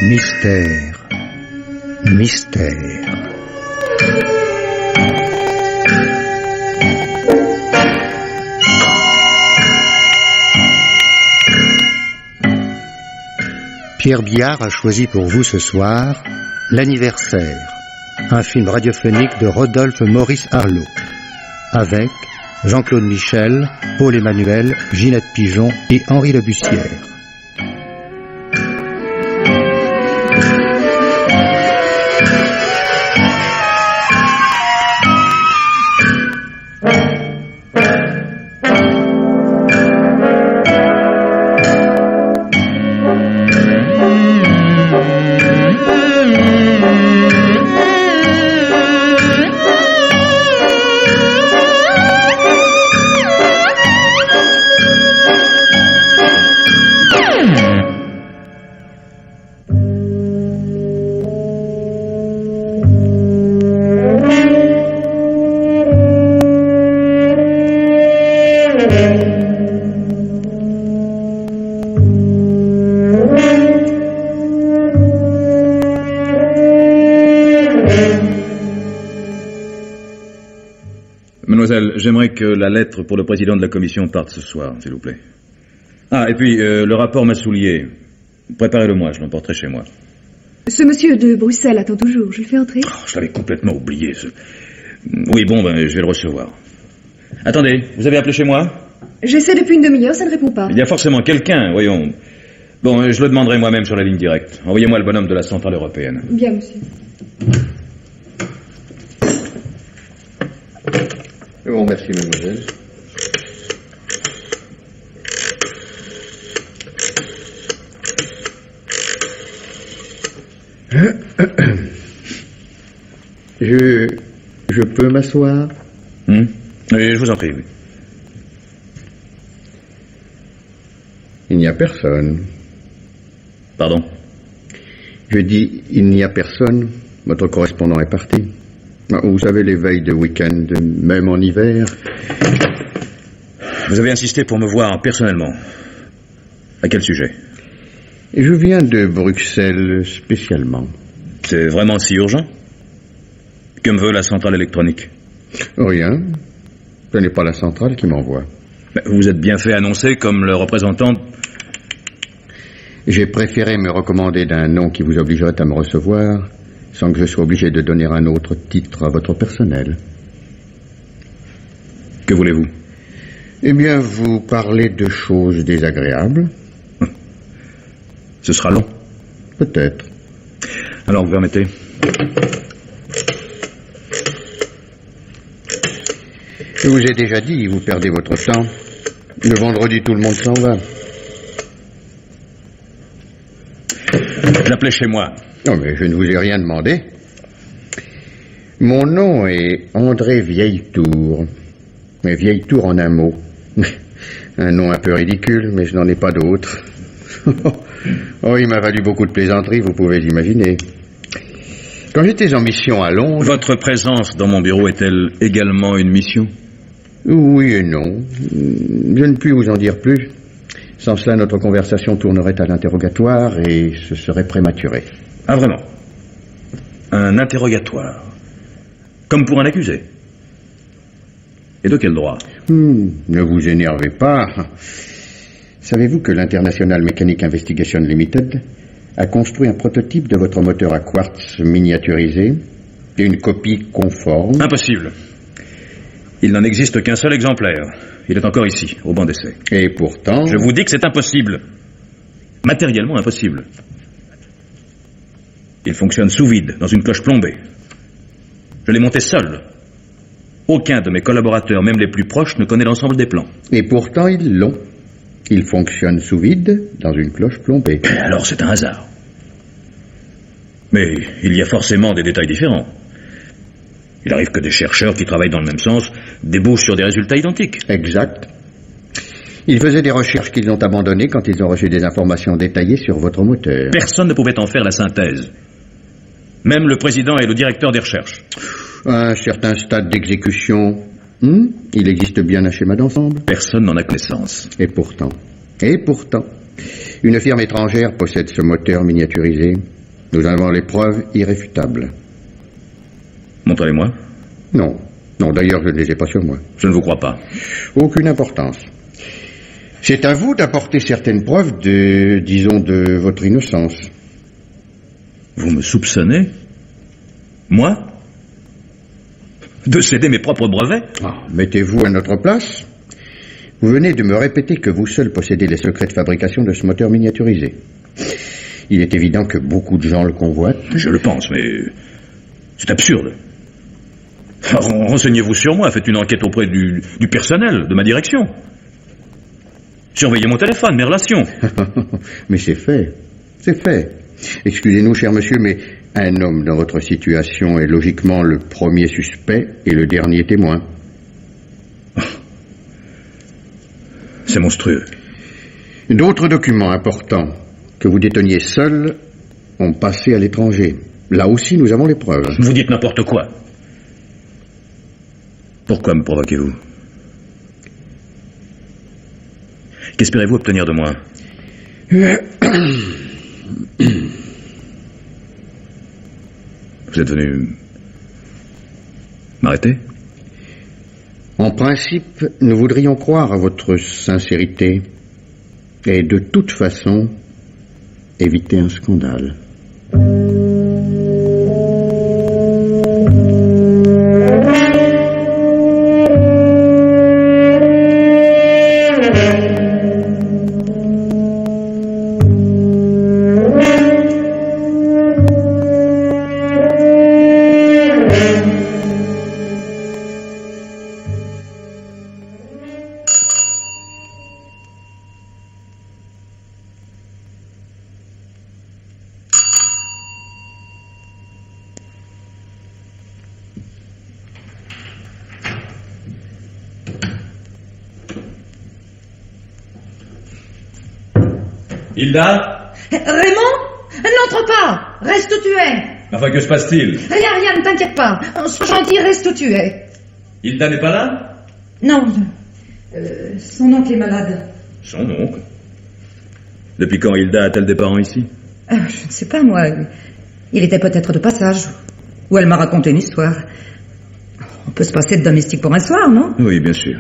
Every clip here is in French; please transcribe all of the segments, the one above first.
Mystère, mystère. Pierre Biard a choisi pour vous ce soir L'anniversaire, un film radiophonique de Rodolphe Maurice Arlot, avec Jean-Claude Michel, Paul Emmanuel, Ginette Pigeon et Henri Lebussière. Mademoiselle, j'aimerais que la lettre pour le président de la commission parte ce soir, s'il vous plaît. Ah, et puis, le rapport Massoulier. Préparez-le moi, je l'emporterai chez moi. Ce monsieur de Bruxelles attend toujours, je le fais entrer. Oh, je l'avais complètement oublié. Oui, bon, ben, je vais le recevoir. Attendez, vous avez appelé chez moi? J'essaie depuis une demi-heure, ça ne répond pas. Il y a forcément quelqu'un, voyons. Bon, je le demanderai moi-même sur la ligne directe. Envoyez-moi le bonhomme de la centrale européenne. Bien, monsieur. Bon, merci, mademoiselle. Je peux m'asseoir? Oui, je vous en prie, oui. Il n'y a personne. Pardon? Je dis, il n'y a personne. Votre correspondant est parti. Vous savez, les veilles de week-end, même en hiver. Vous avez insisté pour me voir personnellement. À quel sujet? Je viens de Bruxelles spécialement. C'est vraiment si urgent? Que me veut la centrale électronique? Rien. Ce n'est pas la centrale qui m'envoie. Vous vous êtes bien fait annoncer comme le représentant... J'ai préféré me recommander d'un nom qui vous obligerait à me recevoir, sans que je sois obligé de donner un autre titre à votre personnel. Que voulez-vous? Eh bien, vous parlez de choses désagréables. Ce sera long. Peut-être. Alors, vous permettez? Je vous ai déjà dit, vous perdez votre temps. Le vendredi, tout le monde s'en va. J'appelais chez moi. Non, mais je ne vous ai rien demandé. Mon nom est André Vieilletour. Mais Vieilletour en un mot. Un nom un peu ridicule, mais je n'en ai pas d'autre. Oh, il m'a valu beaucoup de plaisanteries, vous pouvez l'imaginer. Quand j'étais en mission à Londres... Votre présence dans mon bureau est-elle également une mission? Oui et non. Je ne puis vous en dire plus. Sans cela, notre conversation tournerait à l'interrogatoire et ce serait prématuré. Ah, vraiment? Un interrogatoire? Comme pour un accusé? Et de quel droit? Ne vous énervez pas. Savez-vous que l'International Mechanic Investigation Limited a construit un prototype de votre moteur à quartz miniaturisé et une copie conforme? Impossible. Il n'en existe qu'un seul exemplaire. Il est encore ici, au banc d'essai. Et pourtant... Je vous dis que c'est impossible. Matériellement impossible. Il fonctionne sous vide, dans une cloche plombée. Je l'ai monté seul. Aucun de mes collaborateurs, même les plus proches, ne connaît l'ensemble des plans. Et pourtant, ils l'ont. Il fonctionne sous vide, dans une cloche plombée. Alors c'est un hasard. Mais il y a forcément des détails différents. Il arrive que des chercheurs qui travaillent dans le même sens débouchent sur des résultats identiques. Exact. Ils faisaient des recherches qu'ils ont abandonnées quand ils ont reçu des informations détaillées sur votre moteur. Personne ne pouvait en faire la synthèse. Même le président et le directeur des recherches. À un certain stade d'exécution, il existe bien un schéma d'ensemble. Personne n'en a connaissance. Et pourtant, une firme étrangère possède ce moteur miniaturisé. Nous avons les preuves irréfutables. Montrez-les-moi. Non, d'ailleurs, je ne les ai pas sur moi. Je ne vous crois pas. Aucune importance. C'est à vous d'apporter certaines preuves de votre innocence. Vous me soupçonnez? Moi? De céder mes propres brevets? Mettez-vous à notre place. Vous venez de me répéter que vous seul possédez les secrets de fabrication de ce moteur miniaturisé. Il est évident que beaucoup de gens le convoitent. Je le pense, mais c'est absurde. Renseignez-vous sur moi, faites une enquête auprès du personnel, de ma direction. Surveillez mon téléphone, mes relations. Mais c'est fait. Excusez-nous, cher monsieur, mais un homme dans votre situation est logiquement le premier suspect et le dernier témoin. C'est monstrueux. D'autres documents importants que vous déteniez seul ont passé à l'étranger. Là aussi, nous avons les preuves. Vous dites n'importe quoi. Pourquoi me provoquez-vous? Qu'espérez-vous obtenir de moi? Vous êtes venu m'arrêter? En principe, nous voudrions croire à votre sincérité et de toute façon éviter un scandale. Hilda? Raymond? N'entre pas! Reste où tu es! Enfin, que se passe-t-il? Rien, ne t'inquiète pas. Sois gentil, reste où tu es. Hilda n'est pas là? Non. Son oncle est malade. Son oncle? Depuis quand Hilda a-t-elle des parents ici? Je ne sais pas, moi. Il était peut-être de passage. Ou elle m'a raconté une histoire. On peut se passer de domestique pour un soir, non? Oui, bien sûr.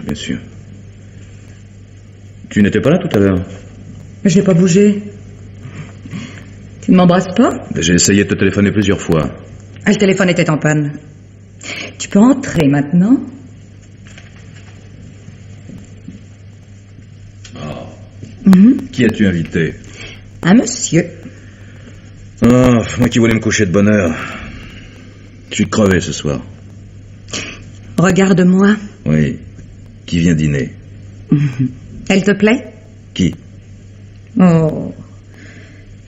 Tu n'étais pas là tout à l'heure? Je n'ai pas bougé. Tu ne m'embrasses pas? J'ai essayé de te téléphoner plusieurs fois. Le téléphone était en panne. Tu peux entrer maintenant? Qui as-tu invité? Un monsieur. Moi qui voulais me coucher de bonne heure. Je suis crevé ce soir. Regarde-moi. Oui. Qui vient dîner? Elle te plaît? Qui? Oh.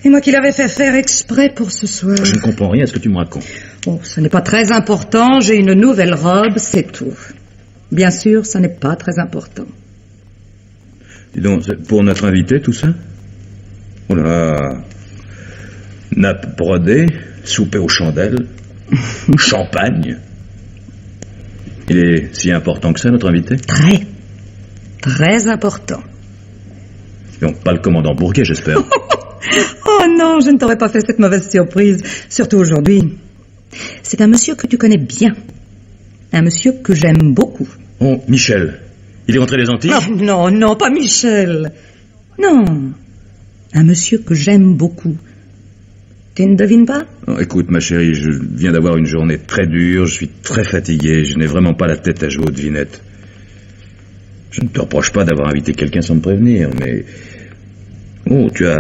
Et moi qui l'avais fait faire exprès pour ce soir. Je ne comprends rien à ce que tu me racontes. Oh, ce n'est pas très important. J'ai une nouvelle robe, c'est tout. Bien sûr, ce n'est pas très important. Dis donc, c'est pour notre invité, tout ça? Oh là là. Nappe brodée, souper aux chandelles, champagne. Il est si important que ça, notre invité? Très important. Donc, pas le commandant Bourguet, j'espère. Oh non, je ne t'aurais pas fait cette mauvaise surprise, surtout aujourd'hui. C'est un monsieur que tu connais bien. Un monsieur que j'aime beaucoup. Oh, Michel. Il est rentré des Antilles? Oh, non, pas Michel. Non. Un monsieur que j'aime beaucoup. Tu ne devines pas? Oh, écoute, ma chérie, je viens d'avoir une journée très dure, je suis très fatigué, je n'ai vraiment pas la tête à jouer aux devinettes. Je ne te reproche pas d'avoir invité quelqu'un sans me prévenir, mais... Oh, tu as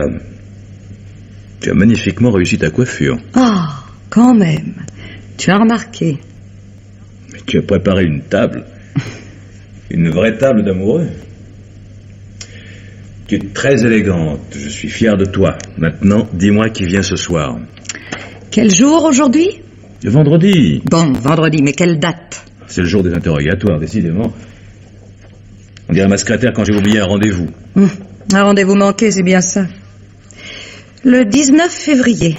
magnifiquement réussi ta coiffure. Ah, quand même. Tu as remarqué. Mais tu as préparé une table. Une vraie table d'amoureux. Tu es très élégante, je suis fier de toi. Maintenant, dis-moi qui vient ce soir. Quel jour aujourd'hui? Vendredi. Bon, vendredi, mais quelle date? C'est le jour des interrogatoires, décidément. On dirait ma secrétaire quand j'ai oublié un rendez-vous. Un rendez-vous manqué, c'est bien ça. Le 19 février,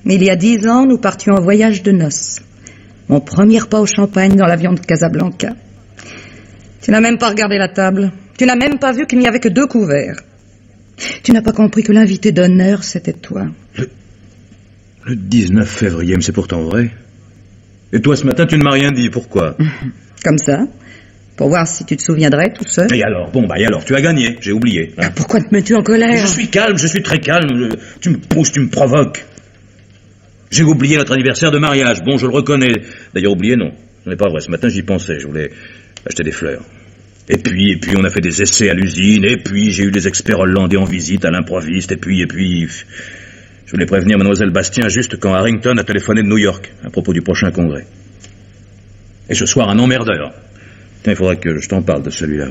il y a 10 ans, nous partions en voyage de noces. Mon premier repas au champagne dans l'avion de Casablanca. Tu n'as même pas regardé la table. Tu n'as même pas vu qu'il n'y avait que 2 couverts. Tu n'as pas compris que l'invité d'honneur, c'était toi. Le 19 février, mais c'est pourtant vrai. Et toi, ce matin, tu ne m'as rien dit. Pourquoi? Comme ça, pour voir si tu te souviendrais tout seul. Et alors? Bon, et alors? Tu as gagné. J'ai oublié. Hein. Pourquoi te mets-tu en colère? Je suis calme, je suis très calme. Tu me pousses, tu me provoques. J'ai oublié notre anniversaire de mariage. Bon, je le reconnais. D'ailleurs, oublié, non. Ce n'est pas vrai. Ce matin, j'y pensais. Je voulais acheter des fleurs. Et puis, on a fait des essais à l'usine. Et puis, j'ai eu des experts hollandais en visite à l'improviste. Et puis... Je voulais prévenir Mademoiselle Bastien juste quand Harrington a téléphoné de New York à propos du prochain congrès. Et ce soir, un emmerdeur. Tiens, il faudra que je t'en parle de celui-là.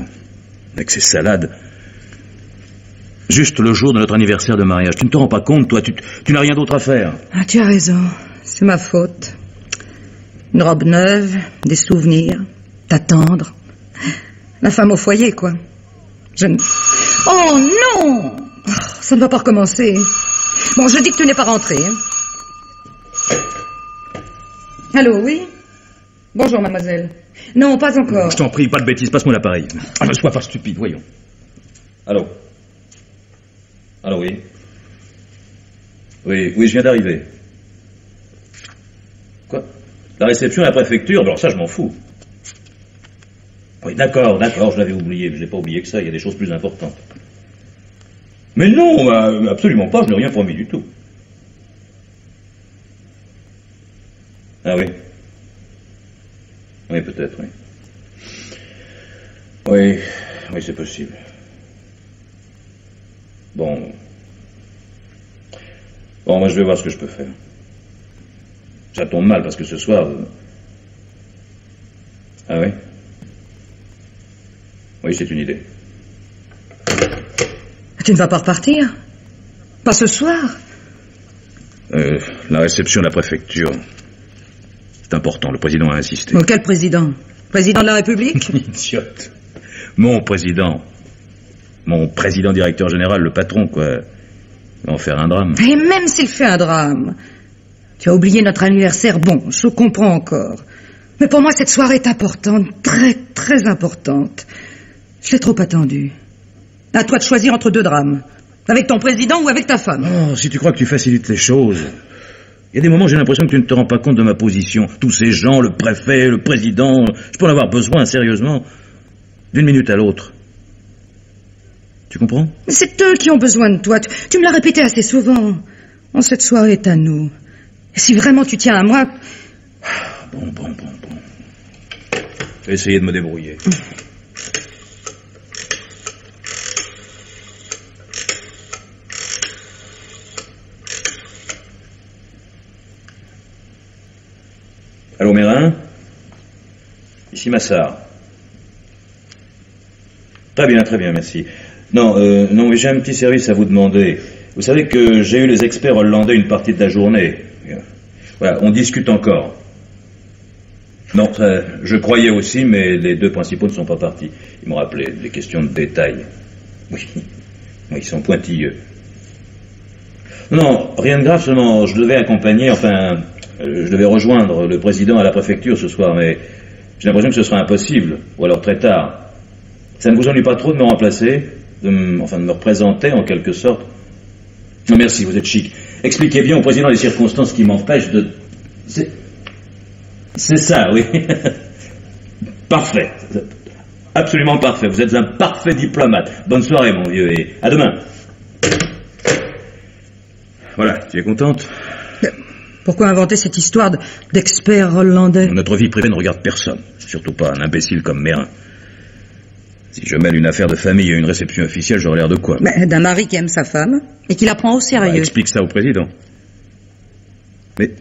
Avec ses salades. Juste le jour de notre anniversaire de mariage. Tu ne te rends pas compte, toi, tu n'as rien d'autre à faire. Ah, tu as raison. C'est ma faute. Une robe neuve, des souvenirs, t'attendre. La femme au foyer, quoi. Oh non! Ça ne va pas recommencer. Bon, je dis que tu n'es pas rentré. Hein. Allô, oui? Bonjour, mademoiselle. Non, pas encore. Je t'en prie, pas de bêtises, passe-moi l'appareil. Ah, ne sois pas stupide, voyons. Allô? Allô, oui? Oui, je viens d'arriver. Quoi? La réception à la préfecture? Alors ça, je m'en fous. Oui, d'accord, je l'avais oublié, mais je n'ai pas oublié que ça, il y a des choses plus importantes. Mais non, absolument pas, je n'ai rien promis du tout. Ah oui? Oui, peut-être, oui. Oui, c'est possible. Bon, moi je vais voir ce que je peux faire. Ça tombe mal parce que ce soir... Ah oui? Oui, c'est une idée. Tu ne vas pas repartir? Pas ce soir? La réception de la préfecture. C'est important, le président a insisté. Oh, quel président? Président de la République? Idiote. Mon président directeur général, le patron, quoi. Il va en faire un drame. Et même s'il fait un drame, tu as oublié notre anniversaire, bon, je comprends encore. Mais pour moi, cette soirée est importante, très, très importante. Je l'ai trop attendue. À toi de choisir entre 2 drames. Avec ton président ou avec ta femme. Oh, si tu crois que tu facilites les choses. Il y a des moments, j'ai l'impression que tu ne te rends pas compte de ma position. Tous ces gens, le préfet, le président, je peux en avoir besoin, sérieusement. D'une minute à l'autre. Tu comprends? C'est eux qui ont besoin de toi. Tu me l'as répété assez souvent. Cette soirée est à nous. Et si vraiment tu tiens à moi... Bon. Je vais essayer de me débrouiller. Allô, Mérin? Ici Massard. Très bien, merci. Non, mais j'ai un petit service à vous demander. Vous savez que j'ai eu les experts hollandais une partie de la journée. Voilà, on discute encore. Non, je croyais aussi, mais les 2 principaux ne sont pas partis. Ils m'ont rappelé des questions de détail. Oui, ils sont pointilleux. Non, rien de grave, seulement je devais accompagner, je devais rejoindre le président à la préfecture ce soir, mais j'ai l'impression que ce sera impossible, ou alors très tard. Ça ne vous ennuie pas trop de me remplacer, de me représenter en quelque sorte? Non, merci, vous êtes chic. Expliquez bien au président les circonstances qui m'empêchent de... C'est ça, oui. Parfait. Absolument parfait. Vous êtes un parfait diplomate. Bonne soirée, mon vieux, et à demain. Voilà, tu es contente? Pourquoi inventer cette histoire d'expert hollandais? Notre vie privée ne regarde personne, surtout pas un imbécile comme Mérin. Si je mêle une affaire de famille à une réception officielle, j'aurai l'air de quoi? D'un mari qui aime sa femme et qui la prend au sérieux. Explique ça au président. Mais...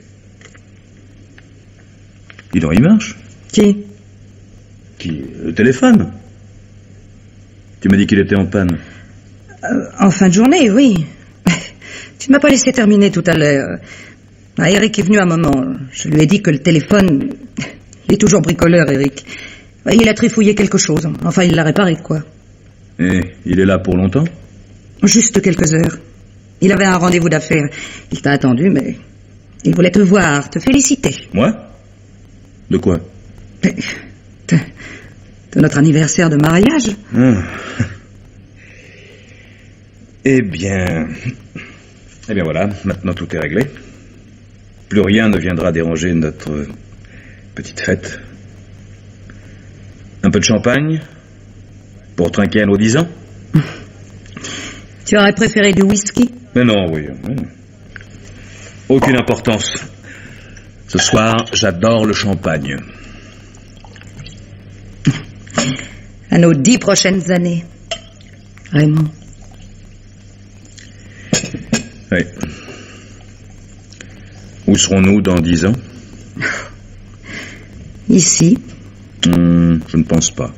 Dis donc, il marche. Qui? Le téléphone. Tu m'as dit qu'il était en panne. En fin de journée, oui. Tu ne m'as pas laissé terminer tout à l'heure. Eric est venu un moment. Je lui ai dit que le téléphone... Il est toujours bricoleur, Eric. Il a trifouillé quelque chose. Enfin, il l'a réparé, quoi. Et il est là pour longtemps? Juste quelques heures. Il avait un rendez-vous d'affaires. Il t'a attendu, mais il voulait te voir, te féliciter. Moi? De quoi? De notre anniversaire de mariage. Eh bien voilà, maintenant tout est réglé. Plus rien ne viendra déranger notre petite fête. Un peu de champagne pour trinquer à nos 10 ans? Tu aurais préféré du whisky? Mais non, oui. Aucune importance. Ce soir, j'adore le champagne. À nos 10 prochaines années. Raymond. Oui. Où serons-nous dans 10 ans? Ici. Je ne pense pas.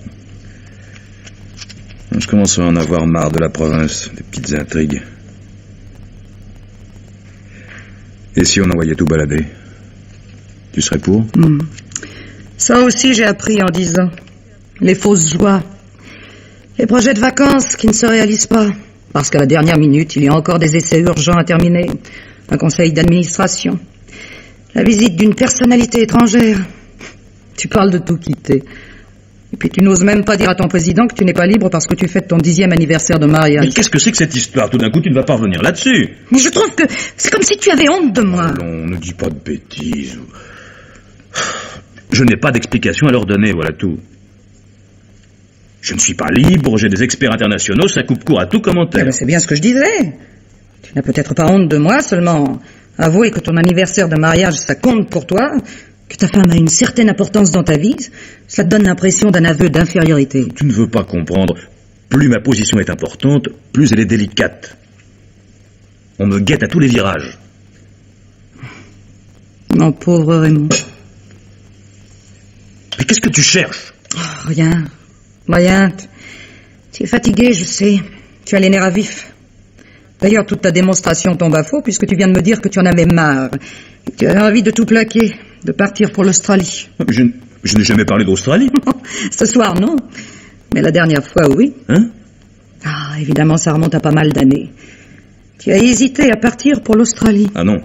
Je commence à en avoir marre de la province, des petites intrigues. Et si on envoyait tout balader? Tu serais pour? Ça aussi, j'ai appris en 10 ans. Les fausses joies. Les projets de vacances qui ne se réalisent pas. Parce qu'à la dernière minute, il y a encore des essais urgents à terminer. Un conseil d'administration. La visite d'une personnalité étrangère. Tu parles de tout quitter. Et puis tu n'oses même pas dire à ton président que tu n'es pas libre parce que tu fêtes ton 10e anniversaire de mariage. Mais qu'est-ce que c'est que cette histoire? Tout d'un coup, tu ne vas pas revenir là-dessus. Mais je trouve que c'est comme si tu avais honte de moi. Non, ne dis pas de bêtises. Je n'ai pas d'explication à leur donner, voilà tout. Je ne suis pas libre, j'ai des experts internationaux, ça coupe court à tout commentaire. Eh ben, c'est bien ce que je disais. Tu n'as peut-être pas honte de moi, seulement avouer que ton anniversaire de mariage, ça compte pour toi, que ta femme a une certaine importance dans ta vie, cela te donne l'impression d'un aveu d'infériorité. Tu ne veux pas comprendre. Plus ma position est importante, plus elle est délicate. On me guette à tous les virages. Mon pauvre Raymond. Mais qu'est-ce que tu cherches? Oh, rien. Tu es fatigué, je sais. Tu as les nerfs à vif. D'ailleurs, toute ta démonstration tombe à faux puisque tu viens de me dire que tu en avais marre. Et tu avais envie de tout plaquer, de partir pour l'Australie. Je n'ai jamais parlé d'Australie. Ce soir, non. Mais la dernière fois, oui. Hein? Ah, évidemment, ça remonte à pas mal d'années. Tu as hésité à partir pour l'Australie. Ah non.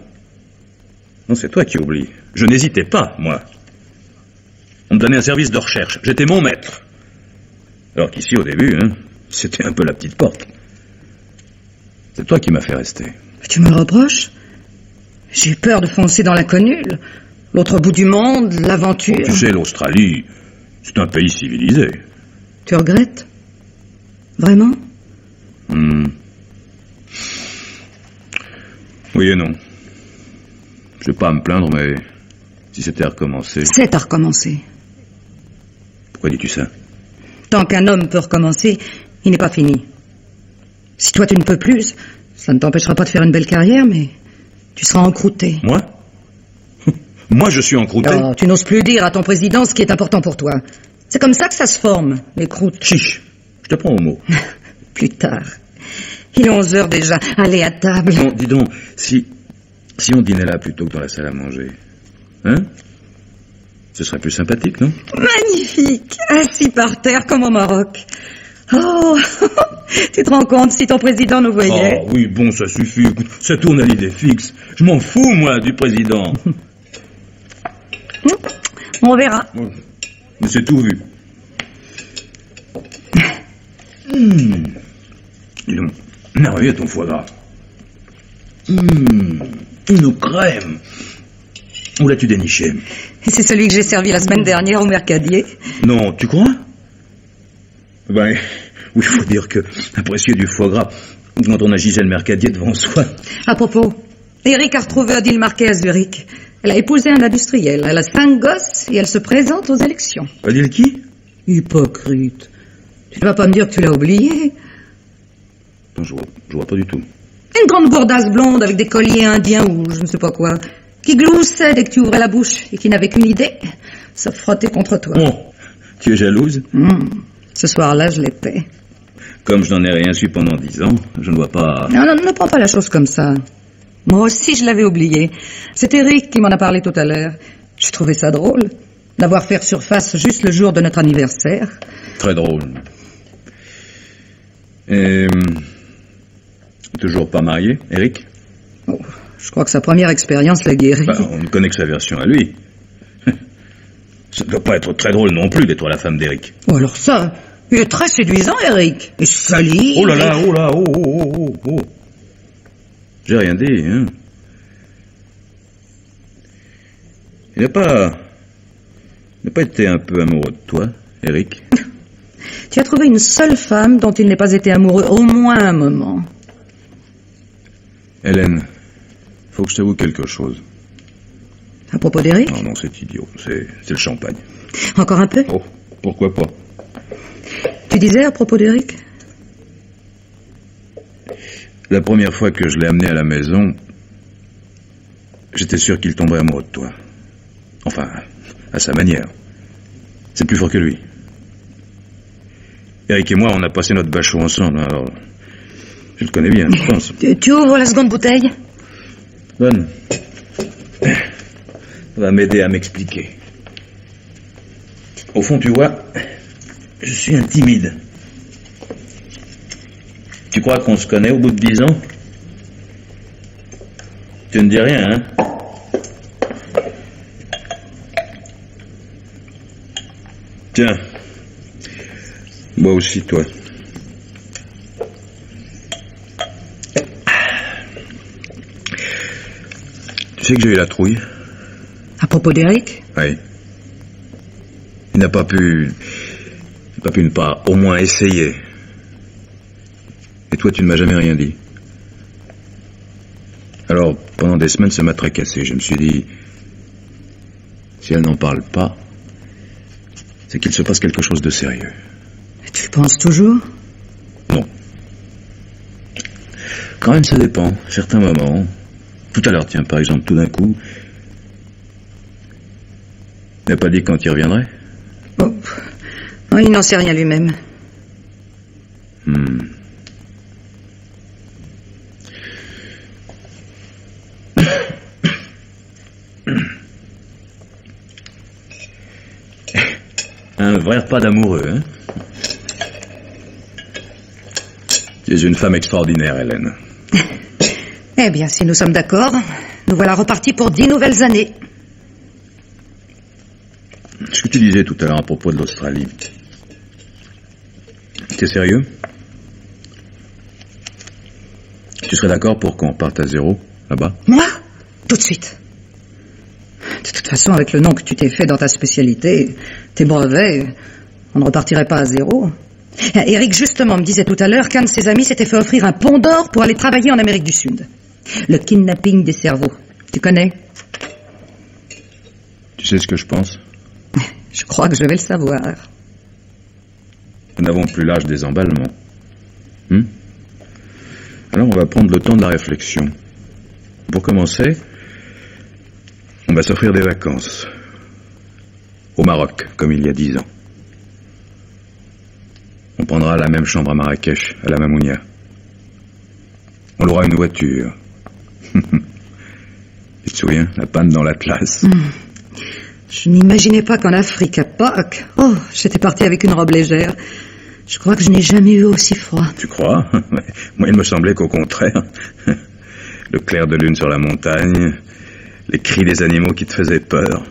Non, c'est toi qui oublies. Je n'hésitais pas, moi. On me donnait un service de recherche. J'étais mon maître. Alors qu'ici, au début, c'était un peu la petite porte. C'est toi qui m'as fait rester. Tu me reproches? J'ai eu peur de foncer dans l'inconnu. L'autre bout du monde, l'aventure. Tu sais, l'Australie, c'est un pays civilisé. Tu regrettes? Vraiment? Oui et non. Je vais pas à me plaindre, mais si c'était à recommencer... C'est à recommencer. Pourquoi dis-tu ça? Tant qu'un homme peut recommencer, il n'est pas fini. Si toi tu ne peux plus, ça ne t'empêchera pas de faire une belle carrière, mais tu seras encrouté. Moi? Moi je suis encrouté? Oh, tu n'oses plus dire à ton président ce qui est important pour toi. C'est comme ça que ça se forme, les croûtes. Chiche, je te prends au mot. Plus tard. Il est 11 heures déjà. Allez à table. Non, dis donc, si on dînait là plutôt que dans la salle à manger, hein? Ce serait plus sympathique, non? Magnifique. Assis par terre comme au Maroc. Oh, tu te rends compte si ton président nous voyait? Oh oui, bon, ça suffit. Écoute, ça tourne à l'idée fixe. Je m'en fous, moi, du président. On verra. Mais c'est tout vu. Dis donc, merveilleux ton foie gras. Une crème. Où l'as-tu déniché? C'est celui que j'ai servi la semaine dernière au Mercadier. Non, tu crois? Ben, oui, il faut dire que apprécier du foie gras quand on a Gisèle Mercadier devant soi. À propos, Eric a retrouvé Odile Marquet à Zurich. Elle a épousé un industriel. Elle a 5 gosses et elle se présente aux élections. Odile qui? Hypocrite. Tu ne vas pas me dire que tu l'as oublié? Non, je vois pas du tout. Une grande gourdasse blonde avec des colliers indiens ou je ne sais pas quoi, qui gloussait dès que tu ouvrais la bouche et qui n'avait qu'une idée, se frotter contre toi. Oh, tu es jalouse? Ce soir-là, je l'étais. Comme je n'en ai rien su pendant 10 ans, je ne vois pas... Non, ne prends pas la chose comme ça. Moi aussi, je l'avais oublié. C'est Eric qui m'en a parlé tout à l'heure. Je trouvais ça drôle. D'avoir fait surface juste le jour de notre anniversaire. Très drôle. Et... toujours pas marié, Eric? Oh, je crois que sa première expérience l'a guéri. Bah, on ne connaît que sa version à lui. Ça ne doit pas être très drôle non plus d'être la femme d'Eric. Oh, alors ça, il est très séduisant, Eric. Et solide. Oh là là, oh là, oh. J'ai rien dit, hein. Il n'a pas été un peu amoureux de toi, Eric? Tu as trouvé une seule femme dont il n'ait pas été amoureux au moins un moment. Hélène, faut que je t'avoue quelque chose. À propos d'Eric? Non, c'est idiot. C'est le champagne. Encore un peu? Oh, pourquoi pas? Tu disais à propos d'Eric? La première fois que je l'ai amené à la maison, j'étais sûr qu'il tomberait amoureux de toi. Enfin, à sa manière. C'est plus fort que lui. Eric et moi, on a passé notre bachot ensemble, alors... Je le connais bien, je pense. Tu ouvres la seconde bouteille? Bonne. Ça va m'aider à m'expliquer. Au fond, tu vois, je suis un timide. Tu crois qu'on se connaît au bout de 10 ans? Tu ne dis rien, hein? Tiens. Moi aussi, toi. Tu sais que j'ai eu la trouille? À propos d'Eric? Oui. Il n'a pas pu ne pas au moins essayer. Et toi, tu ne m'as jamais rien dit. Alors, pendant des semaines, ça m'a tracassé. Je me suis dit, si elle n'en parle pas, c'est qu'il se passe quelque chose de sérieux. Tu le penses toujours? Non. Quand même, ça dépend. Certains moments. Tout à l'heure, tiens, par exemple, tout d'un coup, il n'a pas dit quand il reviendrait? Oh. Oh, il n'en sait rien lui-même. Un vrai repas d'amoureux, hein? Tu es une femme extraordinaire, Hélène. Eh bien, si nous sommes d'accord, nous voilà repartis pour 10 nouvelles années. Ce que tu disais tout à l'heure à propos de l'Australie, t'es sérieux? Tu serais d'accord pour qu'on parte à zéro, là-bas? Moi? Tout de suite. De toute façon, avec le nom que tu t'es fait dans ta spécialité, tes brevets, on ne repartirait pas à zéro. Eric, justement, me disait tout à l'heure qu'un de ses amis s'était fait offrir un pont d'or pour aller travailler en Amérique du Sud. Le kidnapping des cerveaux. Tu connais? Tu sais ce que je pense? Je crois que je vais le savoir. Nous n'avons plus l'âge des emballements. Alors on va prendre le temps de la réflexion. Pour commencer, on va s'offrir des vacances. Au Maroc, comme il y a 10 ans. On prendra la même chambre à Marrakech, à la Mamounia. On louera une voiture. Tu te souviens, la panne dans l'Atlas. Je n'imaginais pas qu'en Afrique, à Pâques, j'étais partie avec une robe légère. Je crois que je n'ai jamais eu aussi froid. Tu crois? Moi, il me semblait qu'au contraire. Le clair de lune sur la montagne, les cris des animaux qui te faisaient peur.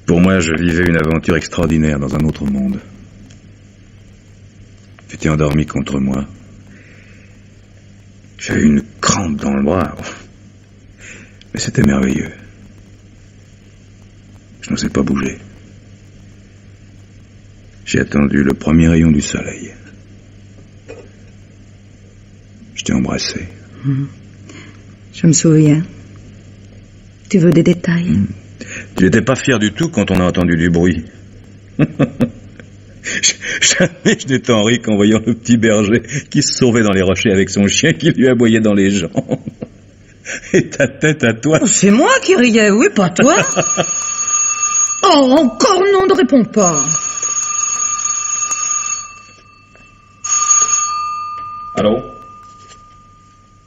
Pour moi, je vivais une aventure extraordinaire dans un autre monde. Tu t'es endormi contre moi. J'ai eu une crampe dans le bras. Mais c'était merveilleux. Je n'osais pas bouger. J'ai attendu le premier rayon du soleil. Je t'ai embrassé. Je me souviens. Tu veux des détails? Tu n'étais pas fier du tout quand on a entendu du bruit. Jamais je n'étais en ri qu'en voyant le petit berger qui se sauvait dans les rochers avec son chien qui lui aboyait dans les jambes. Et ta tête à toi... C'est moi qui riais, oui, pas toi. Oh, encore non, ne réponds pas. Allô?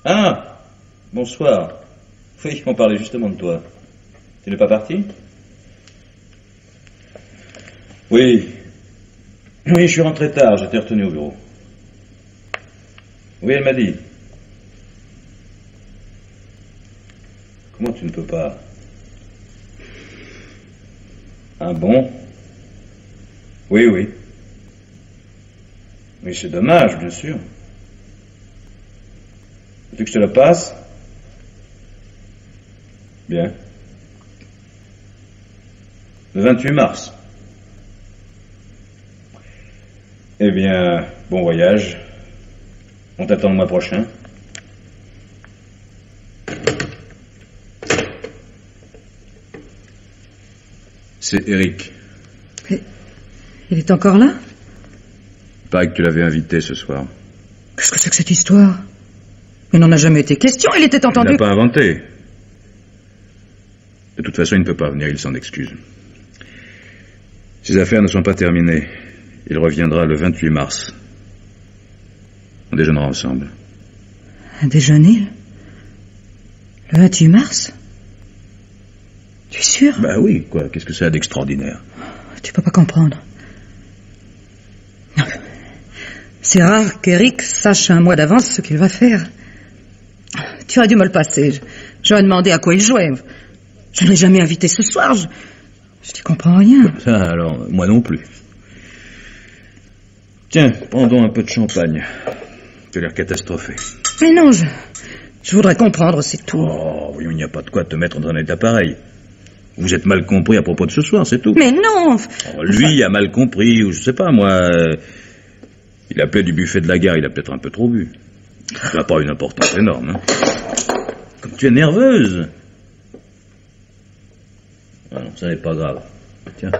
Ah, bonsoir. Oui, on parlait justement de toi. Tu n'es pas parti? Oui. Oui, je suis rentré tard, j'étais retenu au bureau. Oui, elle m'a dit. Comment tu ne peux pas? Ah bon? Oui, oui. Oui, c'est dommage, bien sûr. Tu veux que je te la passe? Bien. Le 28 mars. Eh bien, bon voyage. On t'attend le mois prochain. C'est Eric. Il est encore là? Il paraît que tu l'avais invité ce soir. Qu'est-ce que c'est que cette histoire? Il n'en a jamais été question, il était entendu... Il n'a pas inventé. De toute façon, il ne peut pas venir, il s'en excuse. Ses affaires ne sont pas terminées. Il reviendra le 28 mars. On déjeunera ensemble. Un déjeuner? Le 28 mars? Tu es sûr? Bah oui, quoi, qu'est-ce que ça a d'extraordinaire? Tu peux pas comprendre. C'est rare qu'Eric sache un mois d'avance ce qu'il va faire. Tu aurais dû me le passer. J'aurais demandé à quoi il jouait. Je ne l'ai jamais invité ce soir. Je n'y comprends rien. Ça, alors, moi non plus. Tiens, prends donc un peu de champagne. Tu as l'air catastrophé. Mais non, je voudrais comprendre, c'est tout. Oh, oui, il n'y a pas de quoi te mettre dans un état pareil. Vous êtes mal compris à propos de ce soir, c'est tout. Mais non. Oh, lui a mal compris, ou je sais pas, moi... il appelait du buffet de la gare, il a peut-être un peu trop bu. Ça n'a pas une importance énorme, hein. Comme tu es nerveuse. Ah non, ça n'est pas grave. Tiens,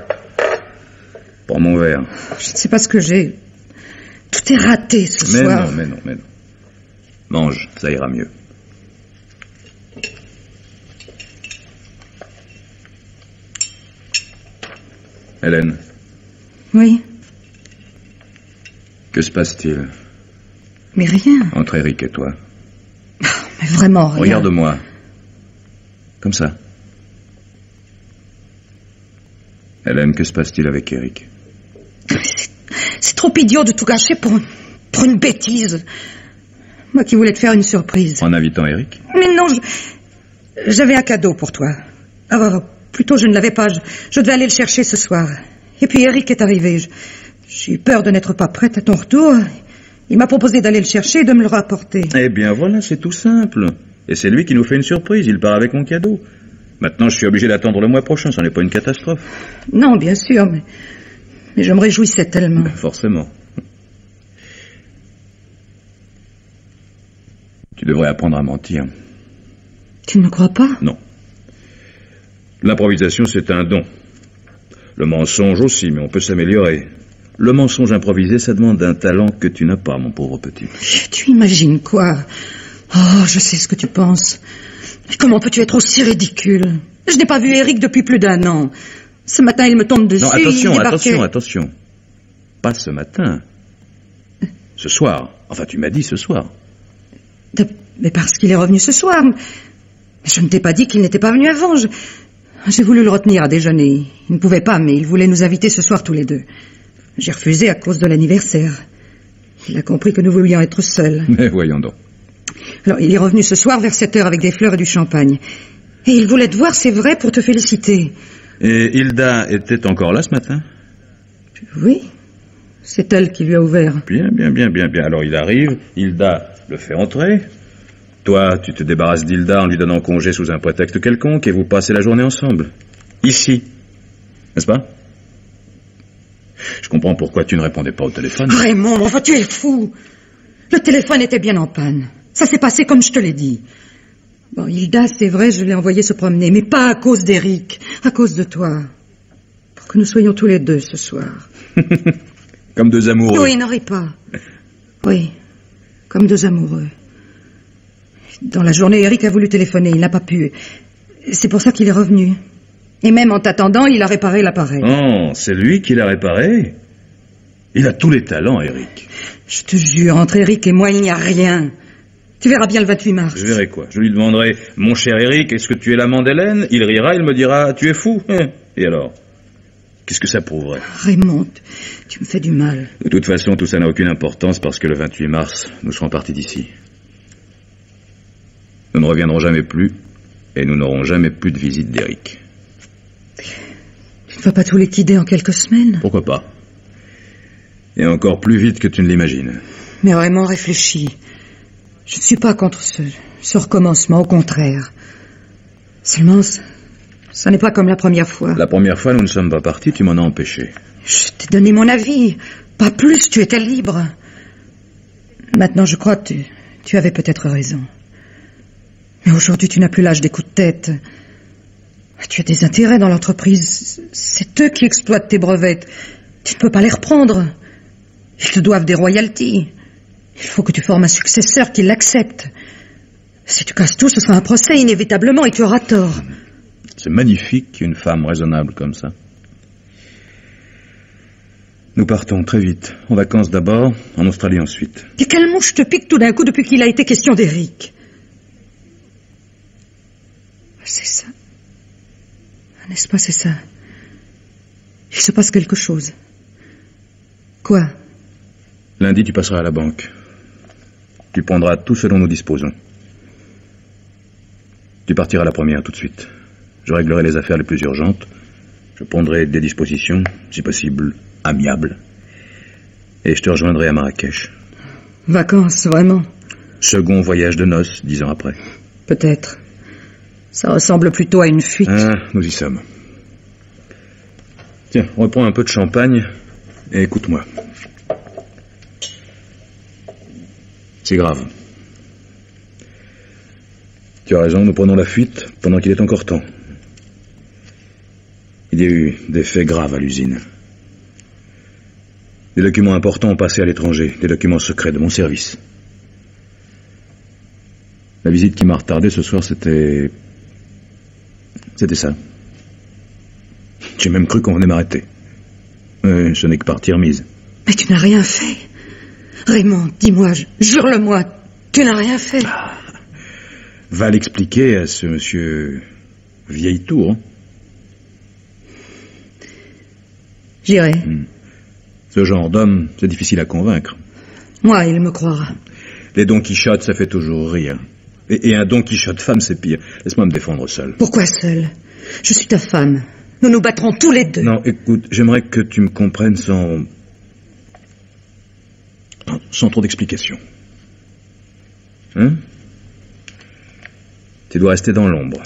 prends mon verre. Je ne sais pas ce que j'ai. Tout est raté ce soir. Mais non. Mange, ça ira mieux. Hélène. Oui. Que se passe-t-il? Mais rien. Entre Eric et toi. Mais vraiment rien. Regarde-moi. Comme ça. Hélène, que se passe-t-il avec Eric? C'est trop idiot de tout gâcher pour une bêtise. Moi qui voulais te faire une surprise. En invitant Eric? Mais non, j'avais un cadeau pour toi. Alors, plutôt je ne l'avais pas. Je devais aller le chercher ce soir. Et puis Eric est arrivé. J'ai eu peur de n'être pas prête à ton retour. Il m'a proposé d'aller le chercher et de me le rapporter. Eh bien voilà, c'est tout simple. Et c'est lui qui nous fait une surprise. Il part avec mon cadeau. Maintenant, je suis obligé d'attendre le mois prochain. Ça n'est pas une catastrophe. Non, bien sûr, mais je me réjouissais tellement. Forcément. Tu devrais apprendre à mentir. Tu ne me crois pas? Non. L'improvisation, c'est un don. Le mensonge aussi, mais on peut s'améliorer. Le mensonge improvisé, ça demande un talent que tu n'as pas, mon pauvre petit. Tu imagines quoi? Oh, je sais ce que tu penses. Comment peux-tu être aussi ridicule? Je n'ai pas vu Eric depuis plus d'1 an. Ce matin, il me tombe dessus. Non, attention. Pas ce matin. Ce soir. Enfin, tu m'as dit ce soir. Mais parce qu'il est revenu ce soir. Je ne t'ai pas dit qu'il n'était pas venu avant. J'ai voulu le retenir à déjeuner. Il ne pouvait pas, mais il voulait nous inviter ce soir tous les deux. J'ai refusé à cause de l'anniversaire. Il a compris que nous voulions être seuls. Mais voyons donc. Alors, il est revenu ce soir vers 7 heures avec des fleurs et du champagne. Et il voulait te voir, c'est vrai, pour te féliciter. Et Hilda était encore là ce matin? Oui. C'est elle qui lui a ouvert. Bien. Alors il arrive, Hilda le fait entrer. Toi, tu te débarrasses d'Hilda en lui donnant congé sous un prétexte quelconque et vous passez la journée ensemble. Ici. N'est-ce pas? Je comprends pourquoi tu ne répondais pas au téléphone. Raymond, enfin, tu es fou. Le téléphone était bien en panne. Ça s'est passé comme je te l'ai dit. Bon, Hilda, c'est vrai, je l'ai envoyé se promener, mais pas à cause d'Eric, à cause de toi. Pour que nous soyons tous les deux ce soir. Comme deux amoureux. Oui, n'en ris pas. Oui, comme deux amoureux. Dans la journée, Eric a voulu téléphoner, il n'a pas pu. C'est pour ça qu'il est revenu. Et même en t'attendant, il a réparé l'appareil. Oh, c'est lui qui l'a réparé? Il a tous les talents, Eric. Je te jure, entre Eric et moi, il n'y a rien. Tu verras bien le 28 mars. Je verrai quoi? Je lui demanderai, mon cher Eric, est-ce que tu es l'amant d'Hélène? Il rira, il me dira, tu es fou. Et alors? Qu'est-ce que ça prouverait? Raymond, tu me fais du mal. De toute façon, tout ça n'a aucune importance parce que le 28 mars, nous serons partis d'ici. Nous ne reviendrons jamais plus et nous n'aurons jamais plus de visite d'Eric. Tu ne vas pas tout liquider en quelques semaines? Pourquoi pas? Et encore plus vite que tu ne l'imagines. Mais Raymond, réfléchis. Je ne suis pas contre ce recommencement, au contraire. Seulement, ça n'est pas comme la première fois. La première fois, nous ne sommes pas partis, tu m'en as empêché. Je t'ai donné mon avis. Pas plus, tu étais libre. Maintenant, je crois que tu avais peut-être raison. Mais aujourd'hui, tu n'as plus l'âge des coups de tête. Tu as des intérêts dans l'entreprise. C'est eux qui exploitent tes brevets. Tu ne peux pas les reprendre. Ils te doivent des royalties. Il faut que tu formes un successeur qui l'accepte. Si tu casses tout, ce sera un procès inévitablement et tu auras tort. C'est magnifique, une femme raisonnable comme ça. Nous partons très vite. En vacances d'abord, en Australie ensuite. Et quelle mouche te pique tout d'un coup depuis qu'il a été question d'Eric? C'est ça. N'est-ce pas, c'est ça? Il se passe quelque chose. Quoi? Lundi, tu passeras à la banque. Tu prendras tout ce dont nous disposons. Tu partiras la première tout de suite. Je réglerai les affaires les plus urgentes. Je prendrai des dispositions, si possible, amiables. Et je te rejoindrai à Marrakech. Vacances, vraiment? Second voyage de noces, 10 ans après. Peut-être. Ça ressemble plutôt à une fuite. Ah, nous y sommes. Tiens, reprends un peu de champagne et écoute-moi. C'est grave. Tu as raison, nous prenons la fuite pendant qu'il est encore temps. Il y a eu des faits graves à l'usine. Des documents importants ont passé à l'étranger, des documents secrets de mon service. La visite qui m'a retardé ce soir, c'était ça. J'ai même cru qu'on venait m'arrêter. Ce n'est que partie remise. Mais tu n'as rien fait. Raymond, dis-moi, jure-le-moi, tu n'as rien fait. Va l'expliquer à ce monsieur Vieilletour. J'irai. Ce genre d'homme, c'est difficile à convaincre. Moi, il me croira. Les Don Quichotte, ça fait toujours rire. Et un Don Quichotte femme, c'est pire. Laisse-moi me défendre seul. Pourquoi seul? Je suis ta femme. Nous nous battrons tous les deux. Non, écoute, j'aimerais que tu me comprennes sans trop d'explications. Hein? Tu dois rester dans l'ombre.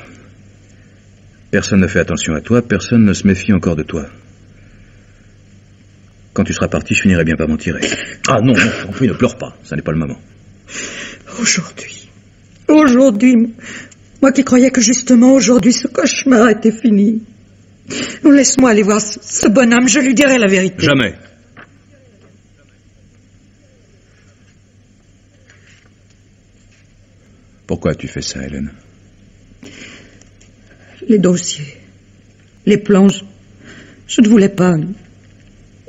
Personne ne fait attention à toi, personne ne se méfie encore de toi. Quand tu seras parti, je finirai bien par m'en tirer. Ah non, en fait, ne pleure pas, ça n'est pas le moment. Aujourd'hui, moi qui croyais que justement aujourd'hui ce cauchemar était fini. Laisse-moi aller voir ce bonhomme, je lui dirai la vérité. Jamais. Pourquoi tu fais ça, Hélène? Les dossiers, les plans, je ne voulais pas.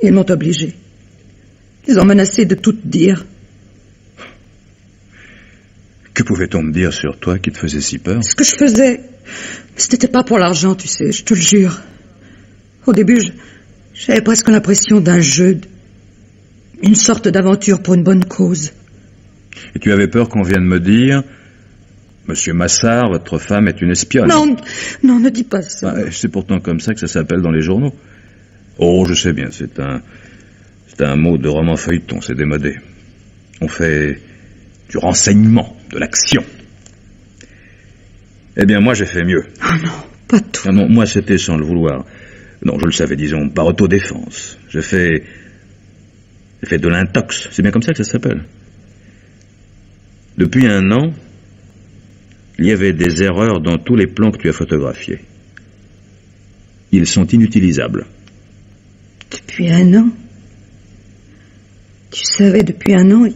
Ils m'ont obligé. Ils ont menacé de tout te dire. Que pouvait-on me dire sur toi qui te faisait si peur? Ce que je faisais, ce n'était pas pour l'argent, tu sais, je te le jure. Au début, j'avais presque l'impression d'un jeu, une sorte d'aventure pour une bonne cause. Et tu avais peur qu'on vienne me dire... Monsieur Massard, votre femme est une espionne. Non, ne dis pas ça. C'est pourtant comme ça que ça s'appelle dans les journaux. Oh, je sais bien, c'est un mot de roman feuilleton, c'est démodé. On fait du renseignement, de l'action. Eh bien, moi, j'ai fait mieux. Ah non, pas tout. Ah non, moi, c'était sans le vouloir. Non, je le savais, disons, par autodéfense. J'ai fait de l'intox, c'est bien comme ça que ça s'appelle. Depuis 1 an... il y avait des erreurs dans tous les plans que tu as photographiés. Ils sont inutilisables. Depuis 1 an? Tu savais depuis 1 an et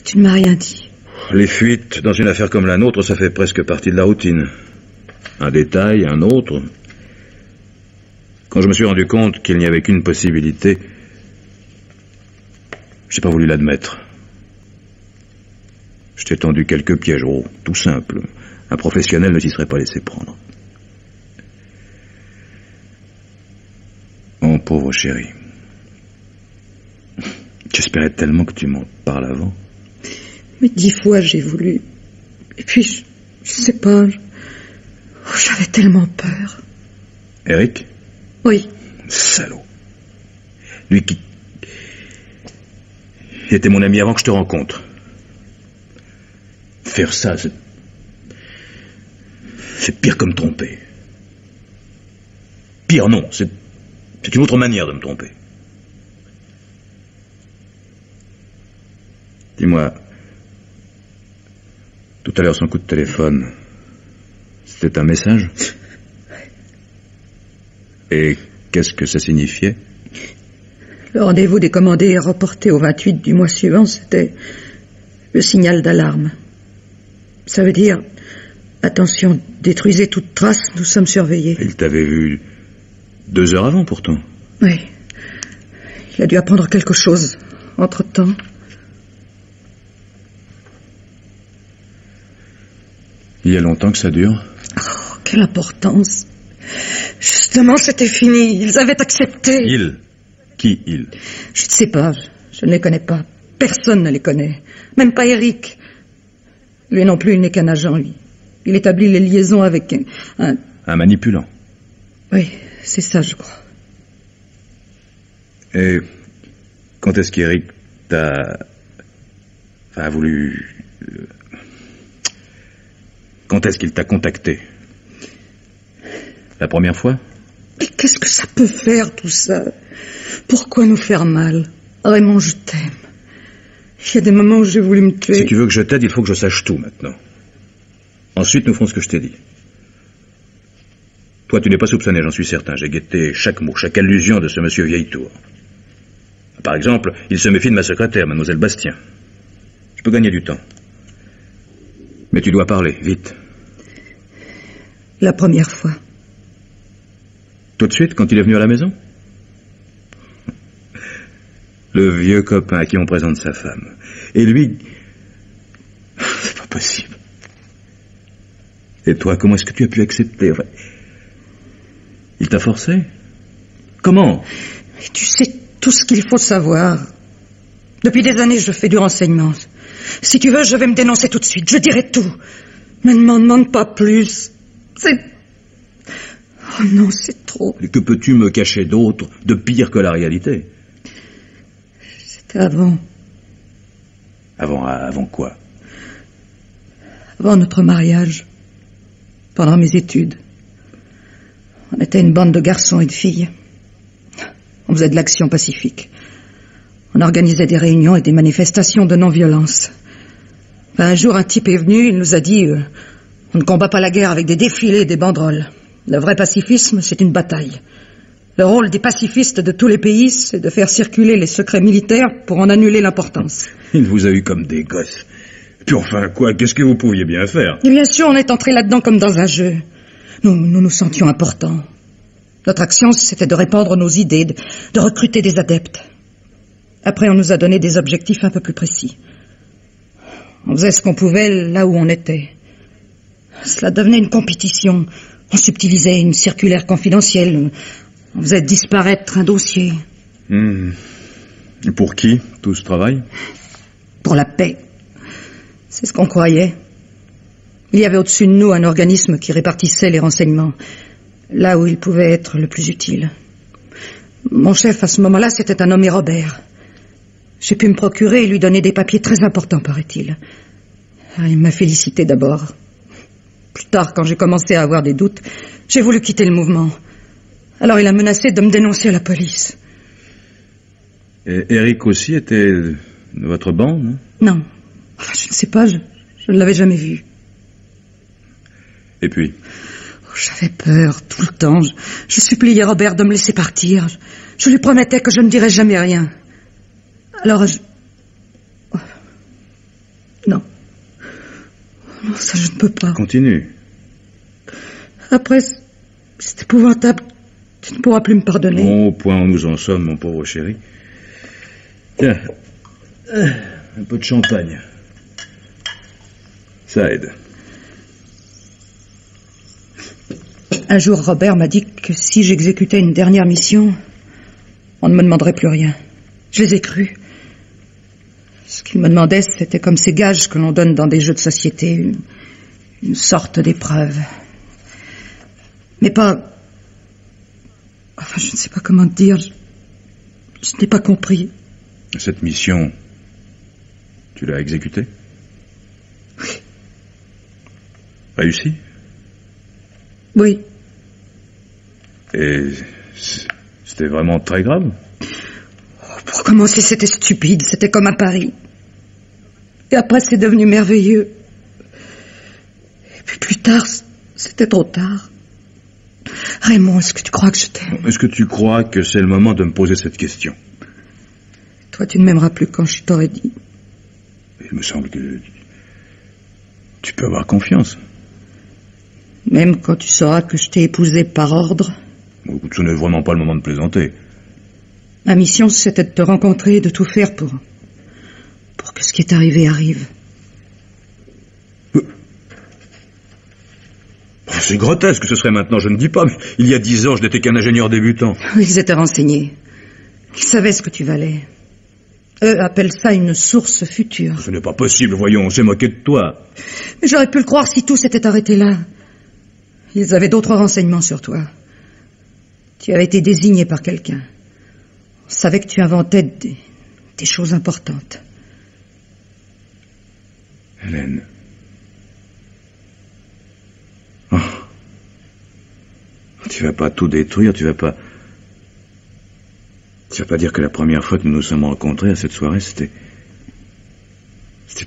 tu ne m'as rien dit. Les fuites, dans une affaire comme la nôtre, ça fait presque partie de la routine. Un détail, un autre. Quand je me suis rendu compte qu'il n'y avait qu'une possibilité, j'ai pas voulu l'admettre. Je t'ai tendu quelques pièges, tout simple. Un professionnel ne s'y serait pas laissé prendre. pauvre chéri. J'espérais tellement que tu m'en parles avant. Mais 10 fois j'ai voulu. Et puis, je sais pas. J'avais tellement peur. Eric? Oui. Salaud. Lui qui... Il était mon ami avant que je te rencontre. Faire ça, c'est pire que me tromper. Pire non, c'est une autre manière de me tromper. Dis-moi, tout à l'heure son coup de téléphone, c'était un message? Et qu'est-ce que ça signifiait? Le rendez-vous des commandés est reporté au 28 du mois suivant, c'était le signal d'alarme. Ça veut dire, attention, détruisez toute trace, nous sommes surveillés. Il t'avait vu 2 heures avant pourtant. Oui. Il a dû apprendre quelque chose entre-temps. Il y a longtemps que ça dure? Oh, quelle importance. Justement, c'était fini. Ils avaient accepté. Ils? Qui ils? Je ne sais pas. Je ne les connais pas. Personne ne les connaît. Même pas Eric. Lui non plus, il n'est qu'un agent, lui. Il établit les liaisons avec un manipulant. Oui, c'est ça, je crois. Et quand est-ce qu'Eric a voulu... Quand est-ce qu'il t'a contacté? La première fois? Mais qu'est-ce que ça peut faire, tout ça? Pourquoi nous faire mal? Raymond, je t'aime. Il y a des moments où j'ai voulu me tuer. Si tu veux que je t'aide, il faut que je sache tout maintenant. Ensuite, nous ferons ce que je t'ai dit. Toi, tu n'es pas soupçonné, j'en suis certain. J'ai guetté chaque mot, chaque allusion de ce monsieur Vieilletour. Par exemple, il se méfie de ma secrétaire, mademoiselle Bastien. Je peux gagner du temps. Mais tu dois parler, vite. La première fois. Tout de suite, quand il est venu à la maison? Le vieux copain à qui on présente sa femme. Et lui... C'est pas possible. Et toi, comment est-ce que tu as pu accepter? Enfin, il t'a forcé? Comment? Et tu sais tout ce qu'il faut savoir. Depuis des années, je fais du renseignement. Si tu veux, je vais me dénoncer tout de suite. Je dirai tout. Mais ne m'en demande pas plus. C'est... Oh non, c'est trop. Et que peux-tu me cacher d'autre, de pire que la réalité? C'était avant. Avant quoi? Avant notre mariage. Pendant mes études. On était une bande de garçons et de filles. On faisait de l'action pacifique. On organisait des réunions et des manifestations de non-violence. Un jour, un type est venu, il nous a dit on ne combat pas la guerre avec des défilés et des banderoles. Le vrai pacifisme, c'est une bataille. Le rôle des pacifistes de tous les pays, c'est de faire circuler les secrets militaires pour en annuler l'importance. Il vous a eu comme des gosses. Puis enfin, quoi, qu'est-ce que vous pouviez bien faire? Et bien sûr, on est entré là-dedans comme dans un jeu. Nous sentions importants. Notre action, c'était de répandre nos idées, de recruter des adeptes. Après, on nous a donné des objectifs un peu plus précis. On faisait ce qu'on pouvait là où on était. Cela devenait une compétition. On subtilisait une circulaire confidentielle. On faisait disparaître un dossier. Et pour qui, tout ce travail? Pour la paix. C'est ce qu'on croyait. Il y avait au-dessus de nous un organisme qui répartissait les renseignements, là où ils pouvaient être le plus utiles. Mon chef, à ce moment-là, c'était un nommé Robert. J'ai pu me procurer et lui donner des papiers très importants, paraît-il. Il m'a félicité d'abord. Plus tard, quand j'ai commencé à avoir des doutes, j'ai voulu quitter le mouvement. Alors il a menacé de me dénoncer à la police. Et Eric aussi était de votre bande, non? Non. Enfin, je ne sais pas, je ne l'avais jamais vu. Et puis? J'avais peur tout le temps. Je suppliais Robert de me laisser partir. Je lui promettais que je ne dirais jamais rien. Alors Non. Non, ça je ne peux pas. Continue. Après, c'est épouvantable. Tu ne pourras plus me pardonner. Bon, au point où nous en sommes, mon pauvre chéri. Tiens, un peu de champagne. Ça aide. Un jour, Robert m'a dit que si j'exécutais une dernière mission, On ne me demanderait plus rien. Je les ai crus. Ce qu'ils me demandaient, c'était comme ces gages que l'on donne dans des jeux de société, une sorte d'épreuve. Mais pas... Enfin, je ne sais pas comment te dire. Je n'ai pas compris. Cette mission, tu l'as exécutée? Oui. Réussi? Oui. Et c'était vraiment très grave? Pour commencer, c'était stupide. C'était comme à Paris. Et après, c'est devenu merveilleux. Et puis plus tard, c'était trop tard. Raymond, est-ce que tu crois que je t'aime? Est-ce que tu crois que c'est le moment de me poser cette question? Toi, tu ne m'aimeras plus quand je t'aurais dit. Il me semble que tu peux avoir confiance. Même quand tu sauras que je t'ai épousé par ordre. Bon, écoute, ce n'est vraiment pas le moment de plaisanter. Ma mission, c'était de te rencontrer et de tout faire pour que ce qui est arrivé arrive. C'est grotesque que ce serait maintenant, je ne dis pas, mais il y a 10 ans, je n'étais qu'un ingénieur débutant. Ils étaient renseignés. Ils savaient ce que tu valais. Eux appellent ça une source future. Ce n'est pas possible, voyons, on s'est moqué de toi. Mais j'aurais pu le croire si tout s'était arrêté là. Ils avaient d'autres renseignements sur toi. Tu avais été désigné par quelqu'un. On savait que tu inventais des choses importantes. Hélène. Oh. Tu vas pas tout détruire, tu vas pas dire que la première fois que nous nous sommes rencontrés à cette soirée, c'était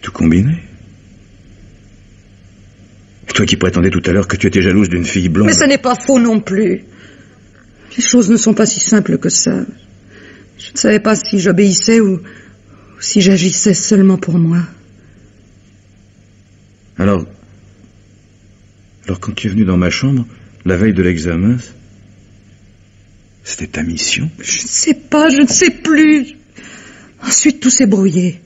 tout combiné? Et toi qui prétendais tout à l'heure que tu étais jalouse d'une fille blonde... Mais ce n'est pas faux non plus. Les choses ne sont pas si simples que ça. Je ne savais pas si j'obéissais ou si j'agissais seulement pour moi. Alors quand tu es venu dans ma chambre, la veille de l'examen, c'était ta mission? Je ne sais pas, je ne sais plus. Ensuite, tout s'est brouillé.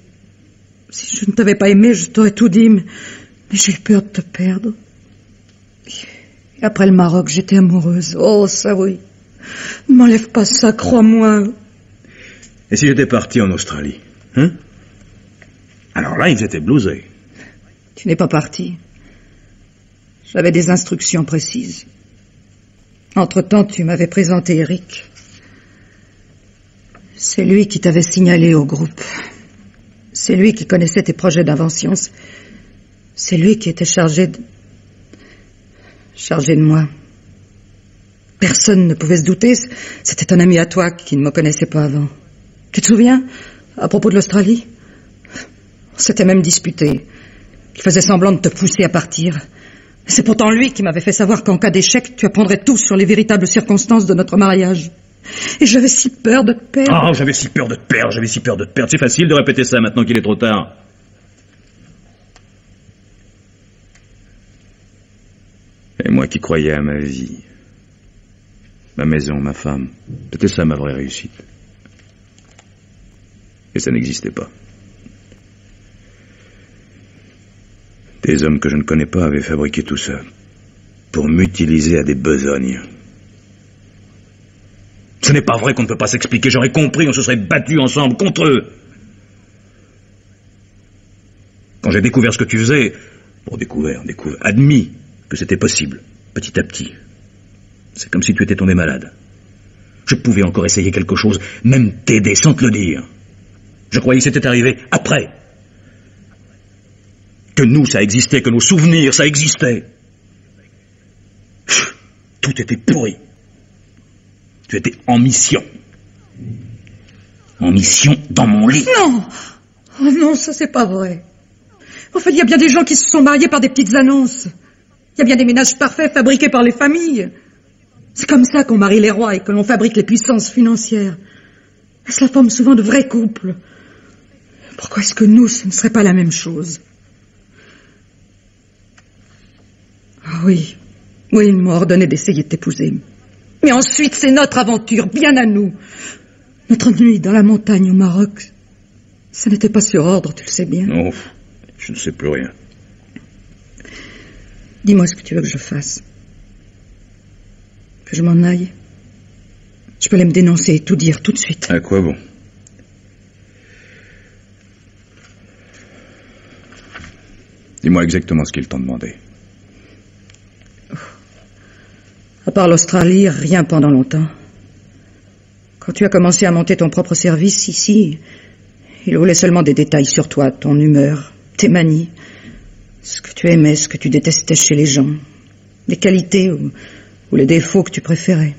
Si je ne t'avais pas aimé, je t'aurais tout dit, mais j'ai eu peur de te perdre. Et après le Maroc, j'étais amoureuse. Oh, ça oui. Ne m'enlève pas ça, crois-moi. Et si j'étais parti en Australie, hein? Alors là, ils étaient blousés. Tu n'es pas parti. J'avais des instructions précises. Entre-temps, tu m'avais présenté Eric. C'est lui qui t'avait signalé au groupe. C'est lui qui connaissait tes projets d'invention. C'est lui qui était chargé de moi. Personne ne pouvait se douter. C'était un ami à toi qui ne me connaissait pas avant. Tu te souviens, à propos de l'Australie? On s'était même disputé. Il faisait semblant de te pousser à partir. C'est pourtant lui qui m'avait fait savoir qu'en cas d'échec, tu apprendrais tout sur les véritables circonstances de notre mariage. Et j'avais si peur de te perdre. Ah, j'avais si peur de te perdre. C'est facile de répéter ça maintenant qu'il est trop tard. Et moi qui croyais à ma vie, ma maison, ma femme, c'était ça ma vraie réussite. Et ça n'existait pas. Des hommes que je ne connais pas avaient fabriqué tout ça pour m'utiliser à des besognes. Ce n'est pas vrai qu'on ne peut pas s'expliquer. J'aurais compris, on se serait battus ensemble contre eux. Quand j'ai découvert ce que tu faisais, admis que c'était possible, petit à petit. C'est comme si tu étais tombé malade. Je pouvais encore essayer quelque chose, même t'aider sans te le dire. Je croyais que c'était arrivé après. Que nous, ça existait, que nos souvenirs, ça existait. Tout était pourri. Tu étais en mission. En mission dans mon lit. Non! Oh non, ça c'est pas vrai. Enfin, il y a bien des gens qui se sont mariés par des petites annonces. Il y a bien des ménages parfaits fabriqués par les familles. C'est comme ça qu'on marie les rois et que l'on fabrique les puissances financières. C'est la forme souvent de vrais couples. Pourquoi est-ce que nous, ce ne serait pas la même chose? Oui, ils m'ont ordonné d'essayer de t'épouser. Mais ensuite, c'est notre aventure, bien à nous. Notre nuit dans la montagne au Maroc, ça n'était pas sur ordre, tu le sais bien. Non, je ne sais plus rien. Dis-moi ce que tu veux que je fasse. Que je m'en aille. Je peux aller me dénoncer et tout dire tout de suite. À quoi bon? Dis-moi exactement ce qu'ils t'ont demandé. À part l'Australie, rien pendant longtemps. Quand tu as commencé à monter ton propre service ici, ils voulaient seulement des détails sur toi, ton humeur, tes manies, ce que tu aimais, ce que tu détestais chez les gens, les qualités ou les défauts que tu préférais.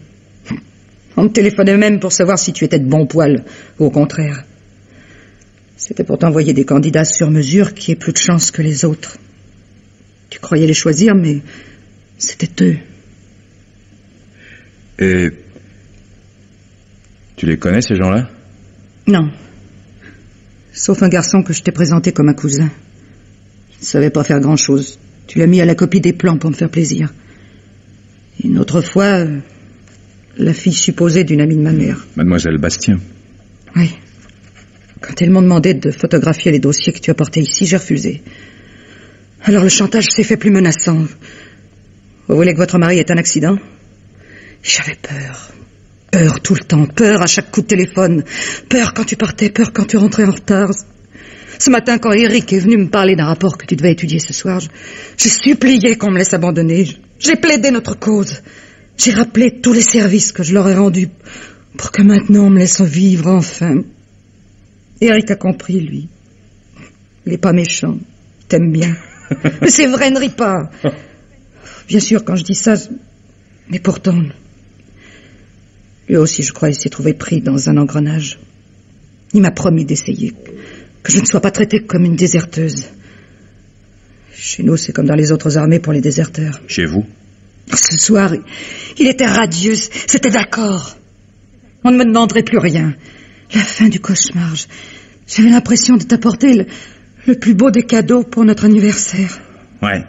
On me téléphonait même pour savoir si tu étais de bon poil, ou au contraire. C'était pour t'envoyer des candidats sur mesure qui aient plus de chance que les autres. Tu croyais les choisir, mais c'était eux. Et... tu les connais, ces gens-là? Non. Sauf un garçon que je t'ai présenté comme un cousin. Il ne savait pas faire grand-chose. Tu l'as mis à la copie des plans pour me faire plaisir. Et une autre fois, la fille supposée d'une amie de ma mère. Mademoiselle Bastien. Oui. Quand elles m'ont demandé de photographier les dossiers que tu as portés ici, j'ai refusé. Alors le chantage s'est fait plus menaçant. Vous voulez que votre mari ait un accident? J'avais peur. Peur tout le temps. Peur à chaque coup de téléphone. Peur quand tu partais. Peur quand tu rentrais en retard. Ce matin, quand Eric est venu me parler d'un rapport que tu devais étudier ce soir, j'ai supplié qu'on me laisse abandonner. J'ai plaidé notre cause. J'ai rappelé tous les services que je leur ai rendus pour que maintenant on me laisse vivre enfin. Eric a compris, lui. Il est pas méchant. Il t'aime bien. Mais c'est vrai, ne ris pas. Bien sûr, quand je dis ça... Mais pourtant... Lui aussi, je crois, il s'est trouvé pris dans un engrenage. Il m'a promis d'essayer, que je ne sois pas traitée comme une déserteuse. Chez nous, c'est comme dans les autres armées pour les déserteurs. Chez vous? Ce soir, il était radieux, c'était d'accord. On ne me demanderait plus rien. La fin du cauchemar. J'avais l'impression de t'apporter le plus beau des cadeaux pour notre anniversaire. Ouais.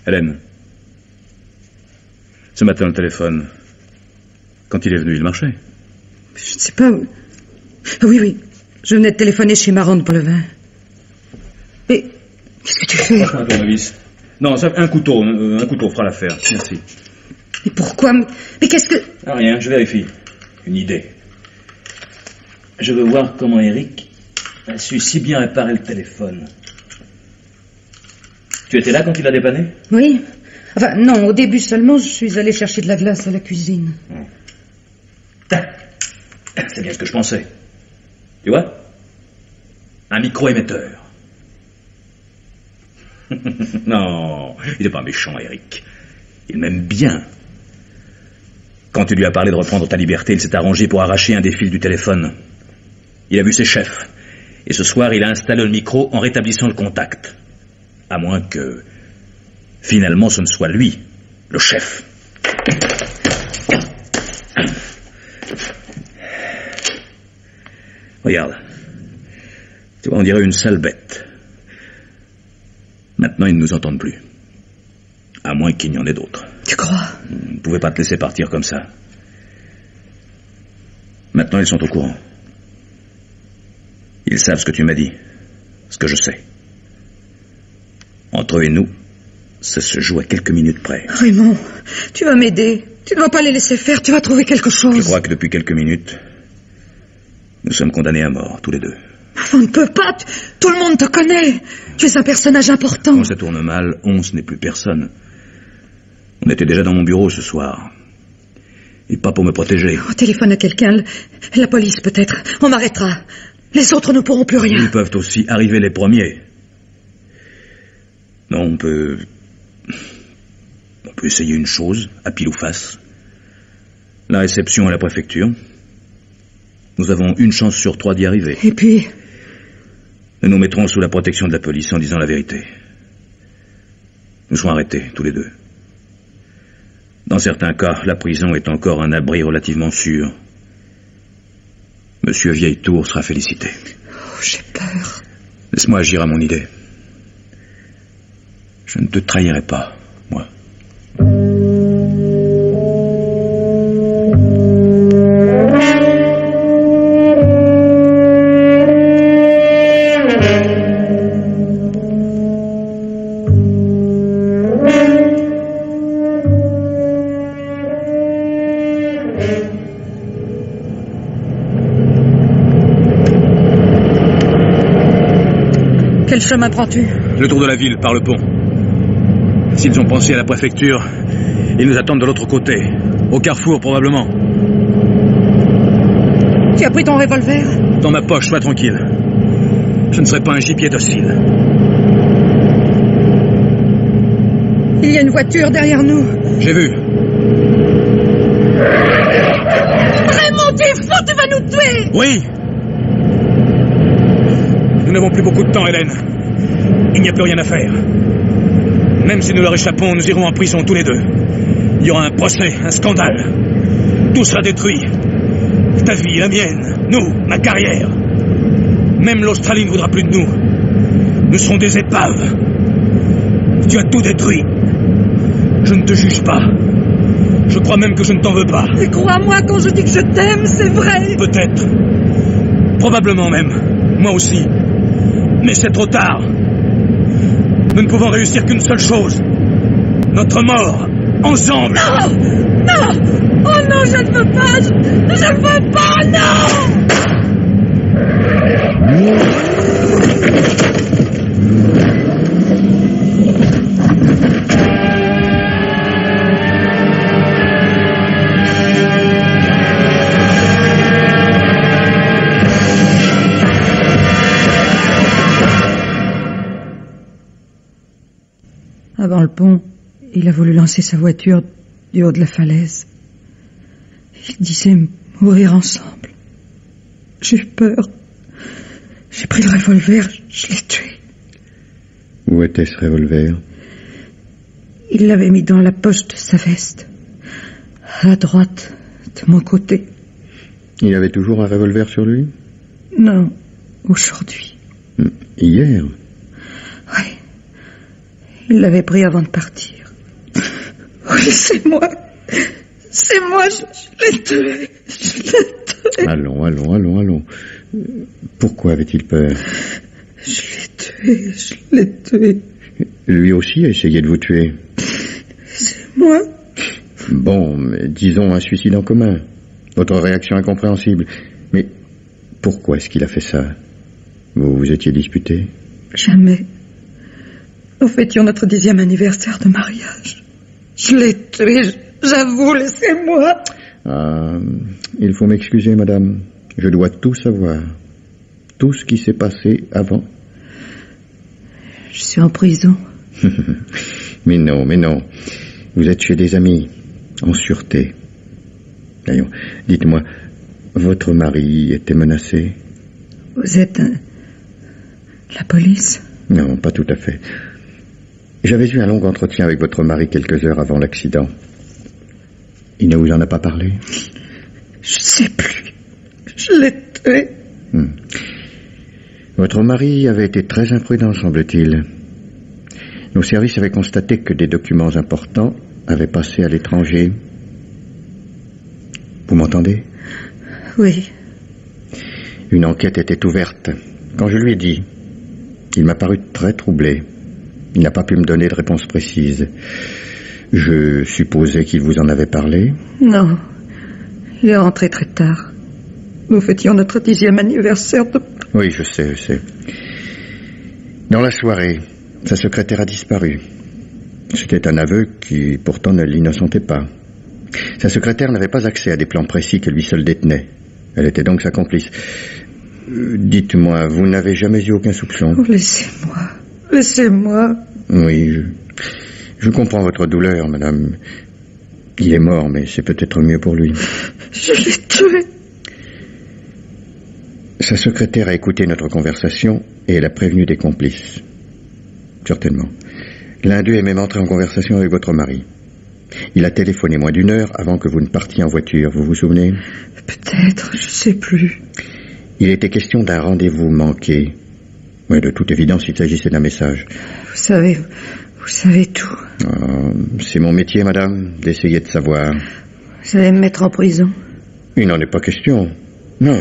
Hélène. Ce matin, le téléphone, quand il est venu, il marchait. Je ne sais pas. Ah oui. Je venais de téléphoner chez Marande pour le vin. Mais qu'est-ce que tu fais? Un tournevis. Non, ça, un couteau fera l'affaire. Merci. Mais pourquoi? Mais qu'est-ce que... Ah, rien, je vérifie. Une idée. Je veux voir comment Eric a su si bien réparer le téléphone. Tu étais là quand il a dépanné? Oui. Enfin, non, au début seulement, je suis allé chercher de la glace à la cuisine. C'est bien ce que je pensais. Tu vois? Un micro-émetteur. Non, il n'est pas méchant, Eric. Il m'aime bien. Quand tu lui as parlé de reprendre ta liberté, il s'est arrangé pour arracher un des fils du téléphone. Il a vu ses chefs. Et ce soir, il a installé le micro en rétablissant le contact. À moins que... finalement, ce ne soit lui, le chef. Regarde. Tu vois, on dirait une sale bête. Maintenant, ils ne nous entendent plus. À moins qu'il y en ait d'autres. Tu crois? On ne pouvait pas te laisser partir comme ça. Maintenant, ils sont au courant. Ils savent ce que tu m'as dit. Ce que je sais. Entre eux et nous, ça se joue à quelques minutes près. Raymond, tu vas m'aider. Tu ne vas pas les laisser faire, tu vas trouver quelque chose. Je crois que depuis quelques minutes, nous sommes condamnés à mort, tous les deux. On ne peut pas, tout le monde te connaît. Tu es un personnage important. Quand ça tourne mal, ce n'est plus personne. On était déjà dans mon bureau ce soir. Et pas pour me protéger. On téléphone à quelqu'un, la police peut-être. On m'arrêtera. Les autres ne pourront plus rien. Ils peuvent aussi arriver les premiers. Non, on peut essayer une chose, à pile ou face. La réception à la préfecture. Nous avons une chance sur 3 d'y arriver. Et puis? Nous nous mettrons sous la protection de la police en disant la vérité. Nous serons arrêtés, tous les deux. Dans certains cas, la prison est encore un abri relativement sûr. Monsieur Vieilletour sera félicité. Oh, j'ai peur. Laisse-moi agir à mon idée. Je ne te trahirai pas, moi. Quel chemin prends-tu? Le tour de la ville, par le pont. S'ils ont pensé à la préfecture, ils nous attendent de l'autre côté. Au carrefour, probablement. Tu as pris ton revolver? Dans ma poche, sois tranquille. Je ne serai pas un gibier docile. Il y a une voiture derrière nous. J'ai vu. Raymond, tu es fou, tu vas nous tuer! Oui! Nous n'avons plus beaucoup de temps, Hélène. Il n'y a plus rien à faire. Même si nous leur échappons, nous irons en prison tous les deux. Il y aura un procès, un scandale. Tout sera détruit. Ta vie, la mienne, nous, ma carrière. Même l'Australie ne voudra plus de nous. Nous serons des épaves. Tu as tout détruit. Je ne te juge pas. Je crois même que je ne t'en veux pas. Mais crois-moi quand je dis que je t'aime, c'est vrai. Peut-être. Probablement même. Moi aussi. Mais c'est trop tard. Nous ne pouvons réussir qu'une seule chose. Notre mort. Ensemble. Non! Non! Oh non, je ne veux pas! Je ne veux pas, non! Avant le pont, il a voulu lancer sa voiture du haut de la falaise. Il disait mourir ensemble. J'ai eu peur. J'ai pris le revolver, je l'ai tué. Où était ce revolver? Il l'avait mis dans la poche de sa veste, à droite, de mon côté. Il avait toujours un revolver sur lui? Non, aujourd'hui. Hier? Oui. Il l'avait pris avant de partir. Oui, c'est moi. C'est moi, je l'ai tué. Je l'ai tué. Allons. Pourquoi avait-il peur? Je l'ai tué. Lui aussi a essayé de vous tuer. C'est moi. Bon, mais disons un suicide en commun. Votre réaction incompréhensible. Mais pourquoi est-ce qu'il a fait ça? Vous vous étiez disputé? Jamais. Nous fêtions notre 10e anniversaire de mariage. Je l'ai tué, j'avoue, laissez-moi. Ah, il faut m'excuser, madame. Je dois tout savoir. Tout ce qui s'est passé avant. Je suis en prison. Mais non. Vous êtes chez des amis, en sûreté. D'ailleurs, dites-moi, votre mari était menacé? Vous êtes la police? Non, pas tout à fait. J'avais eu un long entretien avec votre mari quelques heures avant l'accident. Il ne vous en a pas parlé? Je sais plus. Je l'ai tué. Votre mari avait été très imprudent, semble-t-il. Nos services avaient constaté que des documents importants avaient passé à l'étranger. Vous m'entendez? Oui. Une enquête était ouverte. Quand je lui ai dit, il m'a paru très troublé. Il n'a pas pu me donner de réponse précise. Je supposais qu'il vous en avait parlé? Non. Il est rentré très tard. Nous fêtions notre 10e anniversaire de... Oui, je sais. Dans la soirée, sa secrétaire a disparu. C'était un aveu qui, pourtant, ne l'innocentait pas. Sa secrétaire n'avait pas accès à des plans précis que lui seul détenait. Elle était donc sa complice. Dites-moi, vous n'avez jamais eu aucun soupçon? Oh, laissez-moi. Laissez-moi. Oui, je comprends votre douleur, madame. Il est mort, mais c'est peut-être mieux pour lui. Je l'ai tué. Sa secrétaire a écouté notre conversation et elle a prévenu des complices. Certainement. L'un d'eux est même entré en conversation avec votre mari. Il a téléphoné moins d'1 heure avant que vous ne partiez en voiture, vous vous souvenez? Peut-être, je sais plus. Il était question d'un rendez-vous manqué. Oui, de toute évidence, il s'agissait d'un message. Vous savez tout. Oh, c'est mon métier, madame, d'essayer de savoir. Vous allez me mettre en prison? Il n'en est pas question. Non.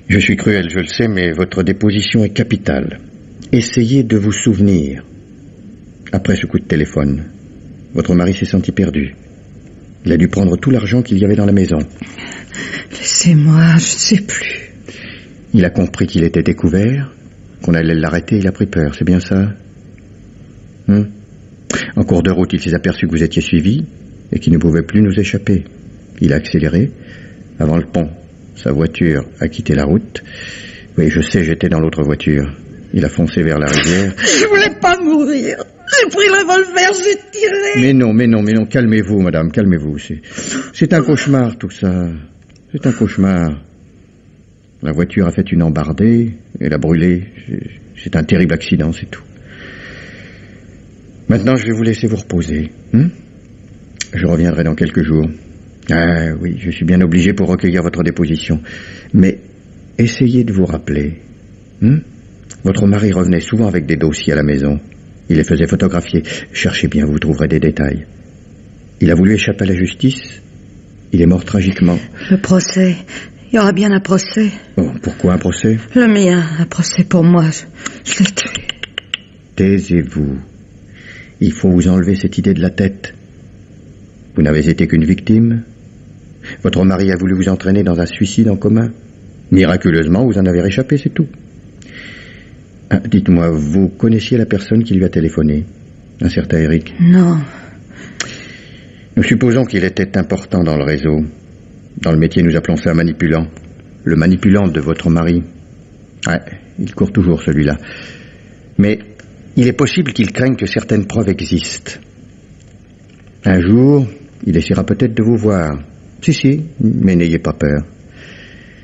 Je suis cruel, je le sais, mais votre déposition est capitale. Essayez de vous souvenir. Après ce coup de téléphone, votre mari s'est senti perdu. Il a dû prendre tout l'argent qu'il y avait dans la maison. Laissez-moi, je ne sais plus. Il a compris qu'il était découvert. qu'on allait l'arrêter, il a pris peur, c'est bien ça? En cours de route, il s'est aperçu que vous étiez suivi et qu'il ne pouvait plus nous échapper. Il a accéléré. Avant le pont, sa voiture a quitté la route. Oui, je sais, j'étais dans l'autre voiture. Il a foncé vers la rivière. Je voulais pas mourir. J'ai pris le revolver, j'ai tiré. Mais non, calmez-vous, madame, calmez-vous. C'est un cauchemar, tout ça. C'est un cauchemar. La voiture a fait une embardée, elle a brûlé. C'est un terrible accident, c'est tout. Maintenant, je vais vous laisser vous reposer. Je reviendrai dans quelques jours. Ah oui, je suis bien obligé pour recueillir votre déposition. Mais essayez de vous rappeler. Votre mari revenait souvent avec des dossiers à la maison. Il les faisait photographier. Cherchez bien, vous trouverez des détails. Il a voulu échapper à la justice. Il est mort tragiquement. Le procès. Il y aura bien un procès. Oh, pourquoi un procès? Le mien, un procès pour moi. Je l'ai tué. Taisez-vous. Il faut vous enlever cette idée de la tête. Vous n'avez été qu'une victime. Votre mari a voulu vous entraîner dans un suicide en commun. Miraculeusement, vous en avez réchappé, c'est tout. Dites-moi, vous connaissiez la personne qui lui a téléphoné? Un certain Eric? Non. Nous supposons qu'il était important dans le réseau. Dans le métier, nous appelons ça manipulant. Le manipulant de votre mari. Ouais, il court toujours, celui-là. Mais il est possible qu'il craigne que certaines preuves existent. Un jour, il essaiera peut-être de vous voir. Si, mais n'ayez pas peur.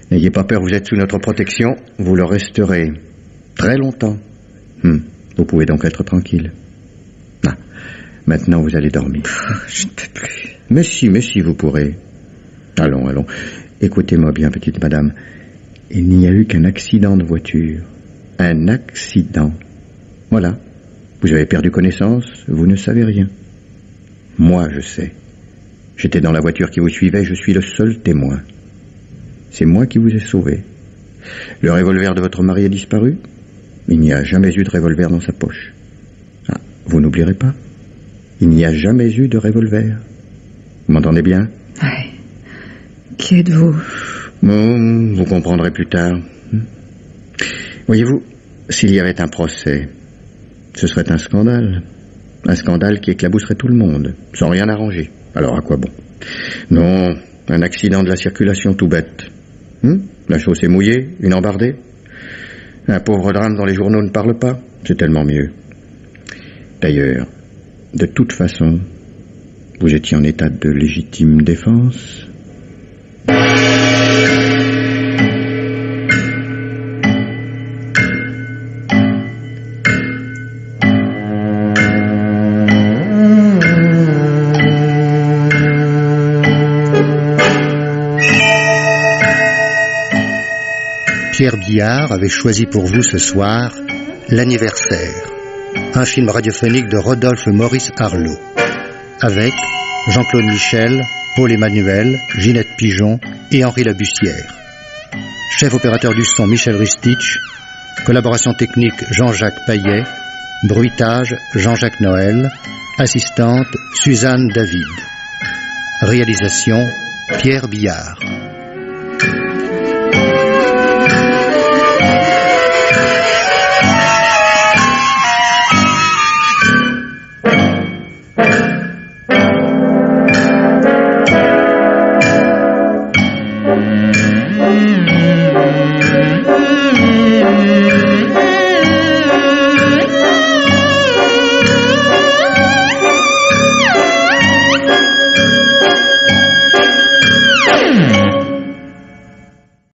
N'ayez pas peur, vous êtes sous notre protection. Vous le resterez très longtemps. Vous pouvez donc être tranquille. Maintenant, vous allez dormir. Je ne peux plus. Mais si, vous pourrez. Allons. Écoutez-moi bien, petite madame. Il n'y a eu qu'un accident de voiture. Un accident. Voilà. Vous avez perdu connaissance, vous ne savez rien. Moi, je sais. J'étais dans la voiture qui vous suivait, je suis le seul témoin. C'est moi qui vous ai sauvé. Le revolver de votre mari a disparu. Il n'y a jamais eu de revolver dans sa poche. Vous n'oublierez pas? Il n'y a jamais eu de revolver. Vous m'entendez bien? Oui. Qui êtes-vous? Vous comprendrez plus tard. Voyez-vous, s'il y avait un procès, ce serait un scandale. Un scandale qui éclabousserait tout le monde, sans rien arranger. Alors à quoi bon? Non, un accident de la circulation tout bête. La chaussée mouillée, une embardée. Un pauvre drame dont les journaux ne parlent pas, c'est tellement mieux. D'ailleurs, de toute façon, vous étiez en état de légitime défense. Pierre Billard avait choisi pour vous ce soir L'anniversaire, un film radiophonique de Rodolphe Maurice Arlot, avec Jean-Claude Michel, Paul Emmanuel, Ginette Pigeon et Henri Labussière. Chef opérateur du son Michel Ristich, collaboration technique Jean-Jacques Paillet, bruitage Jean-Jacques Noël, assistante Suzanne David. Réalisation Pierre Billard.